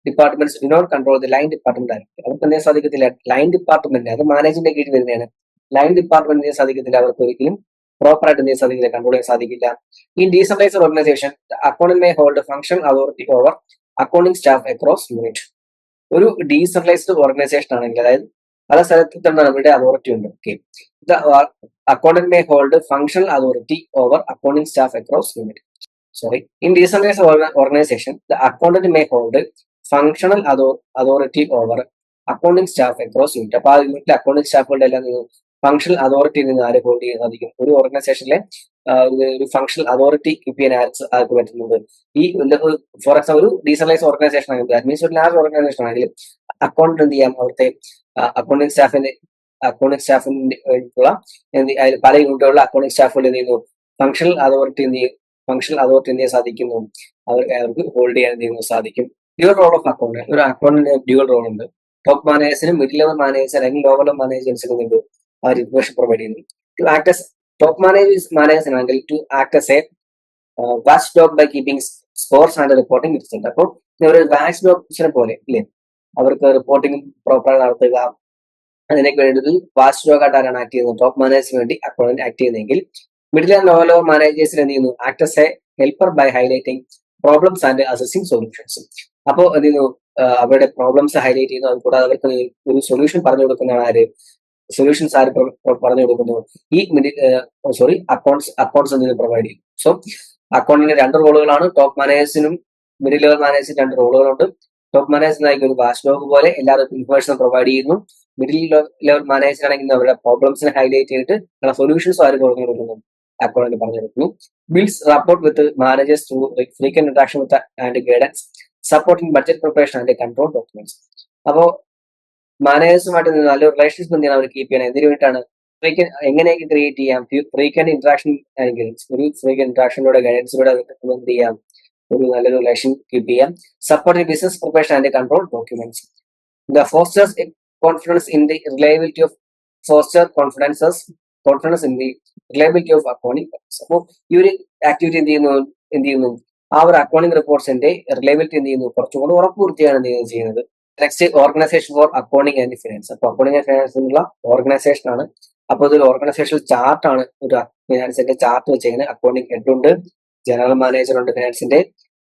departments do not control the line department directly. അവർക്ക് എന്തെങ്കിലും സാധിക്കത്തില്ല, line department അത് മാനേജിന്റെ കീഴിൽ വരുന്നതാണ്. Line ഡിപ്പാർട്ട്മെന്റിനെ സാധിക്കത്തില്ല, അവർക്ക് ഒരിക്കലും പ്രോപ്പറായിട്ട് എന്തെങ്കിലും സാധിക്കില്ല, കൺട്രോൾ ചെയ്യാൻ സാധിക്കില്ല. In decentralized organization, the accountant may hold a functional authority over accounting staff across unit. ഒരു ഡീസെൻട്രലൈസ്ഡ് ഓർഗനൈസേഷൻ ആണെങ്കിൽ, അതായത് പല സ്ഥലത്ത് തന്നെ ഇവിടെ അതോറിറ്റി ഉണ്ട്. Okay, the accountant may hold functional authority over accounting staff across unit. In decentralised organisation the accountant may hold functional authority over accounting staff across unit. അപ്പൊ ആ യൂണിറ്റിലെ അക്കൗണ്ടിംഗ് സ്റ്റാഫുകളുടെ എല്ലാം ഫങ്ഷണൽ അതോറിറ്റിയിൽ നിന്ന് ആര് ഹോൾഡ് ചെയ്യാൻ സാധിക്കും? ഒരു ഓർഗനൈസേഷനിലെ ഒരു ഫങ്ഷണൽ അതോറിറ്റി കീപ്പ് ചെയ്യാൻ ആർക്ക് പറ്റുന്നത്? ഈ ഫോർ എക്സാമ്പിൾ ഒരു ഡീസെൻട്രലൈസ് ഓർഗനൈസേഷൻ ആണെങ്കിൽ ദാറ്റ് മീൻസ് ഒരു ലാർജ് ഓർഗനൈസേഷൻ ആണെങ്കിൽ അക്കൗണ്ട് എന്ത് ചെയ്യാം? അവിടുത്തെ അക്കൗണ്ടിംഗ് സ്റ്റാഫിന്റെ അതിൽ പല യൂണിറ്റുകളിലെ അക്കൗണ്ടിംഗ് സ്റ്റാഫുകൾ എന്ത് ചെയ്യുന്നു? ഫങ്ഷണൽ അതോറിറ്റി എന്ത് ചെയ്യാൻ സാധിക്കുന്നു? അവർക്ക് ഹോൾഡ് ചെയ്യാൻ എന്ത് ചെയ്യുന്നു സാധിക്കും? Dual role of account. ഒരു അക്കൗണ്ടിന് ഡ്യുവൽ റോൾ ഉണ്ട്. ടോപ്പ് മാനേജേഴ്സിനും മിഡിൽ ലെവൽ മാനേജേഴ്സ് അല്ലെങ്കിൽ ലോ ലെവൽ മാനേജേഴ്സിനും എന്ത് അവർ ഇൻഫർമേഷൻ പ്രൊവൈഡ് ചെയ്യുന്നു. ടു ആക്ട് എസ് ടോപ്പ് മാനേജേഴ്സിനാണെങ്കിൽ to act as a watch dog by keeping scores and reporting result. അപ്പോൾ ഒരു വാച്ച് ഡോഗ്സിനെ പോലെ ഇല്ലേ, അവർക്ക് റിപ്പോർട്ടിംഗ് പ്രോപ്പറായി നടത്തുക, അതിനൊക്കെ വേണ്ടി വാച്ച് ഡോഗ് ആയിട്ടാണ് ആക്ട് ചെയ്യുന്നത്. ടോപ്പ് മാനേജേഴ്സിന് വേണ്ടി അക്കൗണ്ടന്റ് ആക്ട് ചെയ്യുന്നതെങ്കിൽ മിഡിൽ ആൻഡ് ലോ ലെവൽ മാനേജേഴ്സിന് എന്ത് ചെയ്യുന്നു? Act as a helper by highlighting problems and assessing solutions. അപ്പോൾ എന്ത് ചെയ്യുന്നു? അവരുടെ പ്രോബ്ലംസ് ഹൈലൈറ്റ് ചെയ്യുന്നു. അതുകൂടാതെ അവർക്ക് ഒരു സൊല്യൂഷൻ പറഞ്ഞു കൊടുക്കുന്നതാണ് ആര്? സൊല്യൂഷൻസ് ആര് പറഞ്ഞു കൊടുക്കുന്നു? ഈ അക്കൗണ്ട്സ് എന്തിനു പ്രൊവൈഡ് ചെയ്യും. സോ അക്കൗണ്ടിന് 2 റോളുകളാണ്. ടോപ്പ് മാനേജേഴ്സിനും മിഡിൽ ലെവൽ മാനേജേഴ്സിനും 2 റോളുകളുണ്ട്. ടോപ്പ് മാനേജേഴ്സിനായിരിക്കും ഒരു വാച്ച് ഡോഗ് പോലെ എല്ലാവർക്കും ഇൻഫർമേഷൻ പ്രൊവൈഡ് ചെയ്യുന്നു. മിഡിൽ ലെവൽ മാനേജർ ആണെങ്കിൽ അവരുടെ പ്രോബ്ലംസിനെ ഹൈലൈറ്റ് ചെയ്തിട്ട് സൊല്യൂഷൻസ് ആര് പറഞ്ഞു കൊടുക്കുന്നു? അക്കൗണ്ടിന് പറഞ്ഞു കൊടുക്കുന്നു. Builds rapport with managers through frequent interaction with and guidance supporting budget preparation and control documents. അപ്പോൾ മാനേജേഴ്സുമായിട്ട് നല്ലൊരു റിലേഷൻഷിപ്പ് എന്താണ് അവർ കീപ്പ് ചെയ്യണം? എന്തിനു വേണ്ടിയിട്ടാണ്? എങ്ങനെയൊക്കെ ക്രിയേറ്റ് ചെയ്യാം? ഫ്രീക്വന്റ് ഇന്ററാക്ഷൻ ആണെങ്കിൽ ഒരു ഫ്രീക്വന്റ് ഇന്ററാക്ഷനിലൂടെ ഗൈഡൻസിലൂടെ എന്ത് ചെയ്യാം? ഒരു നല്ലൊരു റിലേഷൻ കീപ്പ് ചെയ്യാം. Supporting business preparation and control documents. The fosters confidence in the reliability of confidence in the reliability of accounting. അപ്പോൾ ഈ ഒരു ആക്ടിവിറ്റി എന്ത് ചെയ്യുന്നു? ആ ഒരു അക്കൗണ്ടിംഗ് റിപ്പോർട്ട്സിന്റെ റിലയബിലിറ്റി എന്ത് ചെയ്യുന്നു? കുറച്ചുകൂടി ഉറപ്പുവരുത്തിയാണ് എന്ത് ചെയ്യുന്നത്. Next organisation for accounting and finance. അപ്പൊ അക്കൗണ്ടിംഗ് ആൻഡ് ഫിനാൻസിനുള്ള ഓർഗനൈസേഷൻ ആണ്. അപ്പൊ ഇതൊരു ഓർഗനൈസേഷണൽ ചാർട്ട് ആണ്. ഒരു ഫിനാൻസിന്റെ ചാർട്ട് വെച്ചിങ്ങനെ അക്കൗണ്ടിംഗ് ഹെഡ് ഉണ്ട്, ജനറൽ മാനേജർ ഉണ്ട്, ഫിനാൻസിന്റെ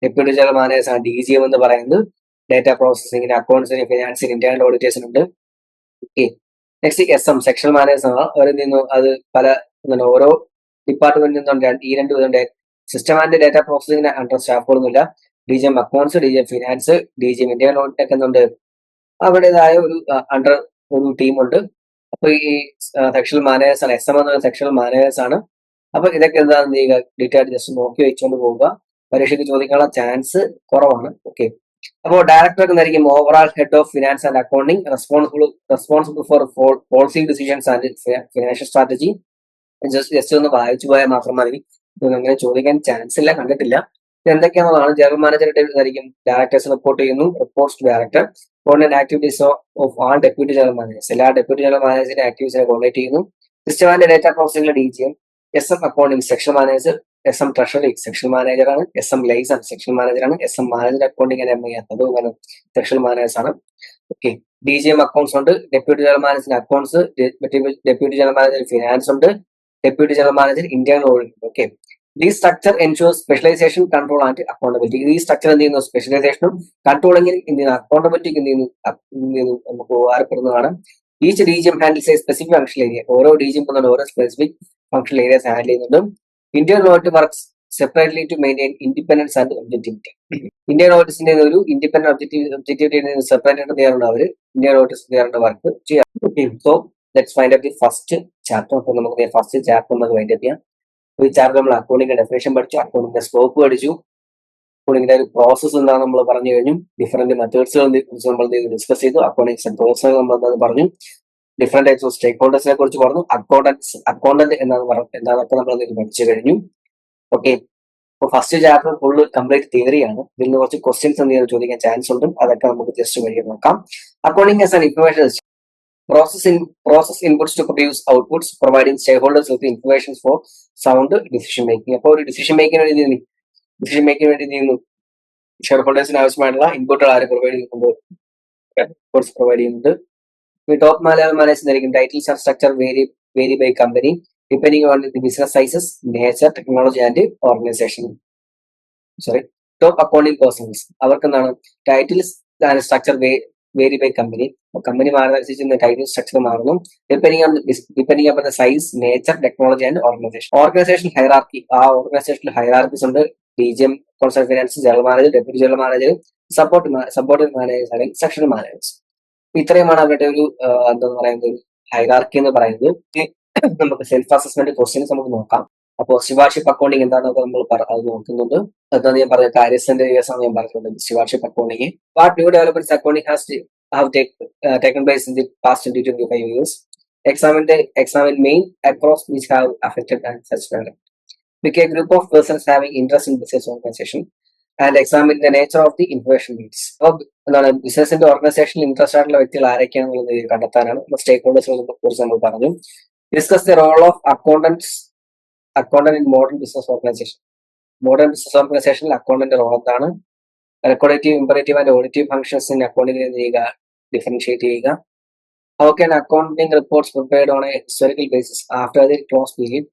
ഡെപ്യൂട്ടി ജനറൽ മാനേജർ ആണ് DGM എന്ന് പറയുന്നത്. ഡേറ്റ പ്രോസസിംഗിന്, അക്കൗണ്ട്സിന്, ഫിനാൻസിന്, ഇന്റേണൽ ഓഡിറ്റേഴ്സിന് ഉണ്ട്. Okay, next SM sectional managers ആണ്. അവർ നിന്നു അത് പല ഓരോ ഡിപ്പാർട്ട്മെന്റിൽ നിന്നും ഈ 2 വിധം സിസ്റ്റം ആൻഡ് ഡേറ്റ പ്രോസസിംഗിന് അണ്ടർ സ്റ്റാഫുകളൊന്നുമില്ല. DGM accounts, DGM finance, DGM internal audit ഒക്കെ എന്തുണ്ട്? അവരുടേതായ ഒരു അണ്ടർ ഒരു ടീമുണ്ട്. അപ്പൊ ഈ സെക്ഷണൽ മാനേജേഴ്സ് ആണ്. SM എന്ന സെക്ഷണൽ മാനേജേഴ്സ് ആണ്. അപ്പൊ ഇതൊക്കെ എന്താണെന്ന് ചെയ്യുക? ഡീറ്റെയിൽ ജസ്റ്റ് നോക്കി വെച്ചുകൊണ്ട് പോവുക. പരീക്ഷയ്ക്ക് ചോദിക്കാനുള്ള ചാൻസ് കുറവാണ്. ഓക്കെ, അപ്പോൾ ഡയറക്ടർ എന്നായിരിക്കും overall head of finance and accounting, responsible for policy decisions and financial strategy. Just ഒന്ന് വായിച്ചു പോയാൽ മാത്രം മതി. അങ്ങനെ ചോദിക്കാൻ ചാൻസ് ഇല്ല, കണ്ടിട്ടില്ല. എന്തൊക്കെയാണെന്നുള്ളതാണ്. ജനറൽ മാനേജറുടെ ആയിരിക്കും ഡയറക്ടേഴ്സ് റിപ്പോർട്ട് ചെയ്യുന്നു. Reports to director. Coordinate activities of all deputy general managers. എല്ലാ ഡെപ്യൂട്ടി ജനറൽ മാനേജറിന്റെ ആക്ടിവിറ്റീസിനെ കോർഡിനേറ്റ് ചെയ്യുന്നു. സിസ്റ്റം ആൻഡ് ഡേറ്റ പ്രോസസിംഗിലെ DGM. SM accounting section manager. SM treasury section മാനേജറാണ്. SM ലൈസൺ സെക്ഷൻ മാനേജറാണ്. SM manager accounting and MI അതും section managers ആണ്. Okay, DGM accounts ഉണ്ട്. ഡെപ്യൂട്ടി ജനറൽ മാനേജറിന്റെ accounts, deputy general manager finance ഉണ്ട്, deputy general manager internal audit. Okay, ഈ structure ensures specialisation, control and accountability. ഈ structure എന്ത് ചെയ്യുന്നു? സ്പെഷ്യലൈസേഷനും കൺട്രോളിംഗിൽ എന്ത് ചെയ്യുന്നു? അക്കൗണ്ടബിലിറ്റിക്ക് എന്ത് ചെയ്യുന്നു? നമുക്ക് ഉപകാരപ്പെടുന്നതാണ്. Each DGM handles a specific function area. ഓരോ DGM ഓരോ സ്പെസിഫിക് ഫംഗ്ഷൻ ഏരിയസ് ഹാൻഡിൽ ചെയ്യുന്നുണ്ട്. Indian audit works separately to maintain independence and objectivity. Indian ഓഡിറ്റ്സിന്റെ ഒരു ഇൻഡിപെൻഡന്റ് ഒബ്ജക്ടിവിറ്റി സെപ്പറേറ്റ് ആയിട്ട് ചെയ്യാറുണ്ട്. അവർ ഇന്ത്യൻ ഓഡിറ്റ്സ് ചെയ്യാറുണ്ട് വർക്ക് ചെയ്യാം. Okay, so let's find out the first chapter. അപ്പോൾ നമുക്ക് ഫസ്റ്റ് ചാപ്റ്റർ നമുക്ക് വൈൻഡ് അപ്പ് ചെയ്യാം. ഈ ചാപ്റ്റർ നമ്മൾ അക്കൗണ്ടിങ്ങിന്റെ ഡെഫിനേഷൻ പഠിച്ചു, അക്കൗണ്ടിങ്ങിന്റെ സ്കോപ്പ് പഠിച്ചു, അക്കൗണ്ടിങ്ങിന്റെ ഒരു പ്രോസസ് എന്താണെന്ന് നമ്മൾ പറഞ്ഞു കഴിഞ്ഞു. ഡിഫറെന്റ് മെത്തേഡ്സുകളെ കുറിച്ച് നമ്മൾ ഡിസ്കസ് ചെയ്തു. അക്കൗണ്ടിങ് പ്രോസസ് നമ്മൾ എന്താണെന്ന് പറഞ്ഞു. ഡിഫറെന്റ് ടൈപ്സ് ഓഫ് സ്റ്റേക്ക് ഹോൾഡേഴ്സിനെ കുറിച്ച് പറഞ്ഞു. അക്കൗണ്ടന്റ് എന്താണെന്നൊക്കെ നമ്മൾ പഠിച്ചു കഴിഞ്ഞു. ഓക്കെ, അപ്പോൾ ഫസ്റ്റ് ചാപ്റ്റർ ഫുള്ള് കംപ്ലീറ്റ് തിയറിയാണ്. ഇതിൽ നിന്ന് കുറച്ച് ക്വസ്റ്റ്യൻസ് എന്തെങ്കിലും ചോദിക്കാൻ ചാൻസ് ഉണ്ട്. അതൊക്കെ നമുക്ക് ജസ്റ്റ് വഴി നോക്കാം. Accounting as an information process inputs to produce outputs, providing stakeholders with information for sound decision making. അപ്പോൾ ഒരു ഡിസിഷൻ മേക്കിന് വേണ്ടി ഷെയർ ഹോൾഡേഴ്സിന് ആവശ്യമായിട്ടുള്ള ഇൻപുട്ടുകൾ ആര് പ്രൊവൈഡ് ചെയ്യുന്നുണ്ട്? പ്രൊവൈഡ് ചെയ്യുന്നുണ്ട്. ഈ ടോപ്പ് മാനേജേഴ്സ് ആയിരിക്കും. Titles and structure vary by company depending on the business sizes, nature, technology and organization. Top accounting persons അവർക്ക് എന്താണ്? Titles and structure vary by company. Company മാറുന്നതനുസരിച്ച് ടൈറ്റിൽ സ്ട്രക്ചർ മാറുന്നു. Depending on the size, nature, technology and organization. Organization hierarchy. ആ ഓർഗനൈസേഷനിൽ hierarchies ഉണ്ട്. DGM, concept finance, general manager, deputy general manager, support managers അല്ലെങ്കിൽ section managers. ഇത്രയുമാണ് അവരുടെ ഒരു എന്താ പറയുന്നത് ഹൈറാർക്കി എന്ന് പറയുന്നത് നമുക്ക് സെൽഫ് അസസ്മെന്റ് ക്വസ്റ്റ്യൻസ് നമുക്ക് നോക്കാം. അപ്പോൾ സ്റ്റുവാർഷിപ്പ് അക്കൗണ്ടിങ് എന്താണെന്നൊക്കെ നമ്മൾ അത് നോക്കുന്നുണ്ട്. അതാണ് ഞാൻ പറഞ്ഞ കാര്യത്തിന്റെ കേസാണ് ഞാൻ പറഞ്ഞിട്ടുണ്ട്. Stewardship accounting what new developments accounting has have taken place in the past 20-25 years. Examine main across which have affected and such development. Pick a group of persons having interest in business organization and examine the nature of the information needs. അപ്പോൾ എന്താണ് ബിസിനസിന്റെ ഓർഗനൈസേഷനിൽ interest ആയിട്ടുള്ള വ്യക്തികൾ ആരൊക്കെയാണെന്നുള്ളത് കണ്ടെത്താനാണ്. സ്റ്റേക്ക് ഹോൾഡേഴ്സിനെ കുറിച്ച് നമ്മൾ പറഞ്ഞു. Discuss the role of accountant in modern business organization. Modern business ഓർഗനൈസേഷനിൽ അക്കൗണ്ടന്റ് റോൾ എന്താണ്? Recordative, imperative and auditive functions in accounting ചെയ്യുക, ഡിഫറൻഷിയേറ്റ് ചെയ്യുക. How can accounting reports prepared on a historical basis after the close period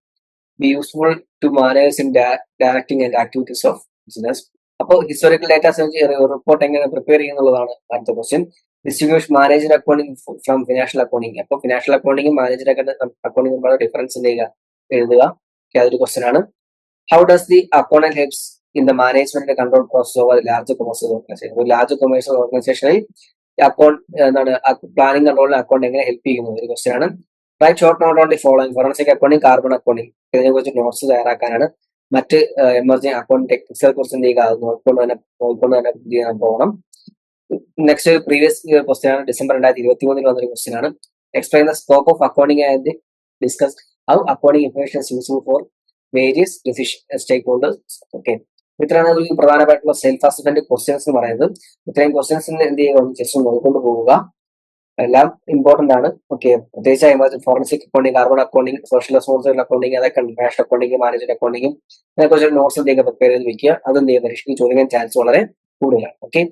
be useful to managers in directing and activities of business? അപ്പോൾ historical datas വെച്ച് report എങ്ങനെ prepare ചെയ്യുന്നുള്ളതാണ് അടുത്ത question. Distribution manager accounting from financial accounting. അപ്പോൾ financial accounting manager accounting തമ്മിലുള്ള difference എഴുതുക. അതൊരു question ആണ്. How does the accountant helps in the management control process over large commercial organisation. ഒരു large commercial ഓർഗനൈസേഷനിൽ account എന്താണ് planning കൺട്രോളിന് account എങ്ങനെ help ചെയ്യുന്നു ഒരു ക്വസ്റ്റ്യൻ ആണ്. Write short note on the following. Forensic accounting, carbon accounting ഇതിനെ കുറിച്ച് notes തയ്യാറാക്കാനാണ്. മറ്റ് എമർജിംഗ് അക്കൗണ്ട് ടെക്നിക്സിനെ കുറിച്ച് എന്ത് ചെയ്യുക, അത് നോക്കിക്കൊണ്ട് തന്നെ ചെയ്യാൻ പോകണം. നെക്സ്റ്റ് പ്രീവിയസ് ക്വസ്റ്റ്യൻ ആണ്. ഡിസംബർ 2023 വന്നൊരു ക്വസ്റ്റ്യൻ ആണ്. Explain the scope of accounting and discuss how accounting information is useful for various stake holders. Okay, ഇത്രയാണ് ഒരു പ്രധാനമായിട്ടുള്ള സെൽഫ് അസസ്മെന്റ് ക്വസ്റ്റ്യൻസ് എന്ന് പറയുന്നത്. ഇത്രയും ക്വസ്റ്റ്യൻസ് എന്ത് ചെയ്യുക, ജസ്റ്റ് നോക്കിക്കൊണ്ട് പോവുക. എല്ലാം ഇമ്പോർട്ടന്റ് ആണ്. ഓക്കെ, പ്രത്യേകിച്ച് forensic accounting, carbon accounting, social responsible accounting, അതൊക്കെ നാഷണൽ അക്കൗണ്ടിംഗ്, മാനേജ്മെന്റ് അക്കൗണ്ടിംഗും അതിനെക്കുറിച്ച് നോട്ട്സ് എന്തെങ്കിലും പ്രിപ്പയർ ചെയ്ത് വെക്കുക. അതെന്ത് ചെയ്യുക, പരീക്ഷയ്ക്ക് ചോദിക്കാൻ ചാൻസ് വളരെ കൂടുതലാണ്. Okay,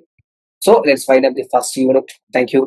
so let's find out the first unit. Thank you.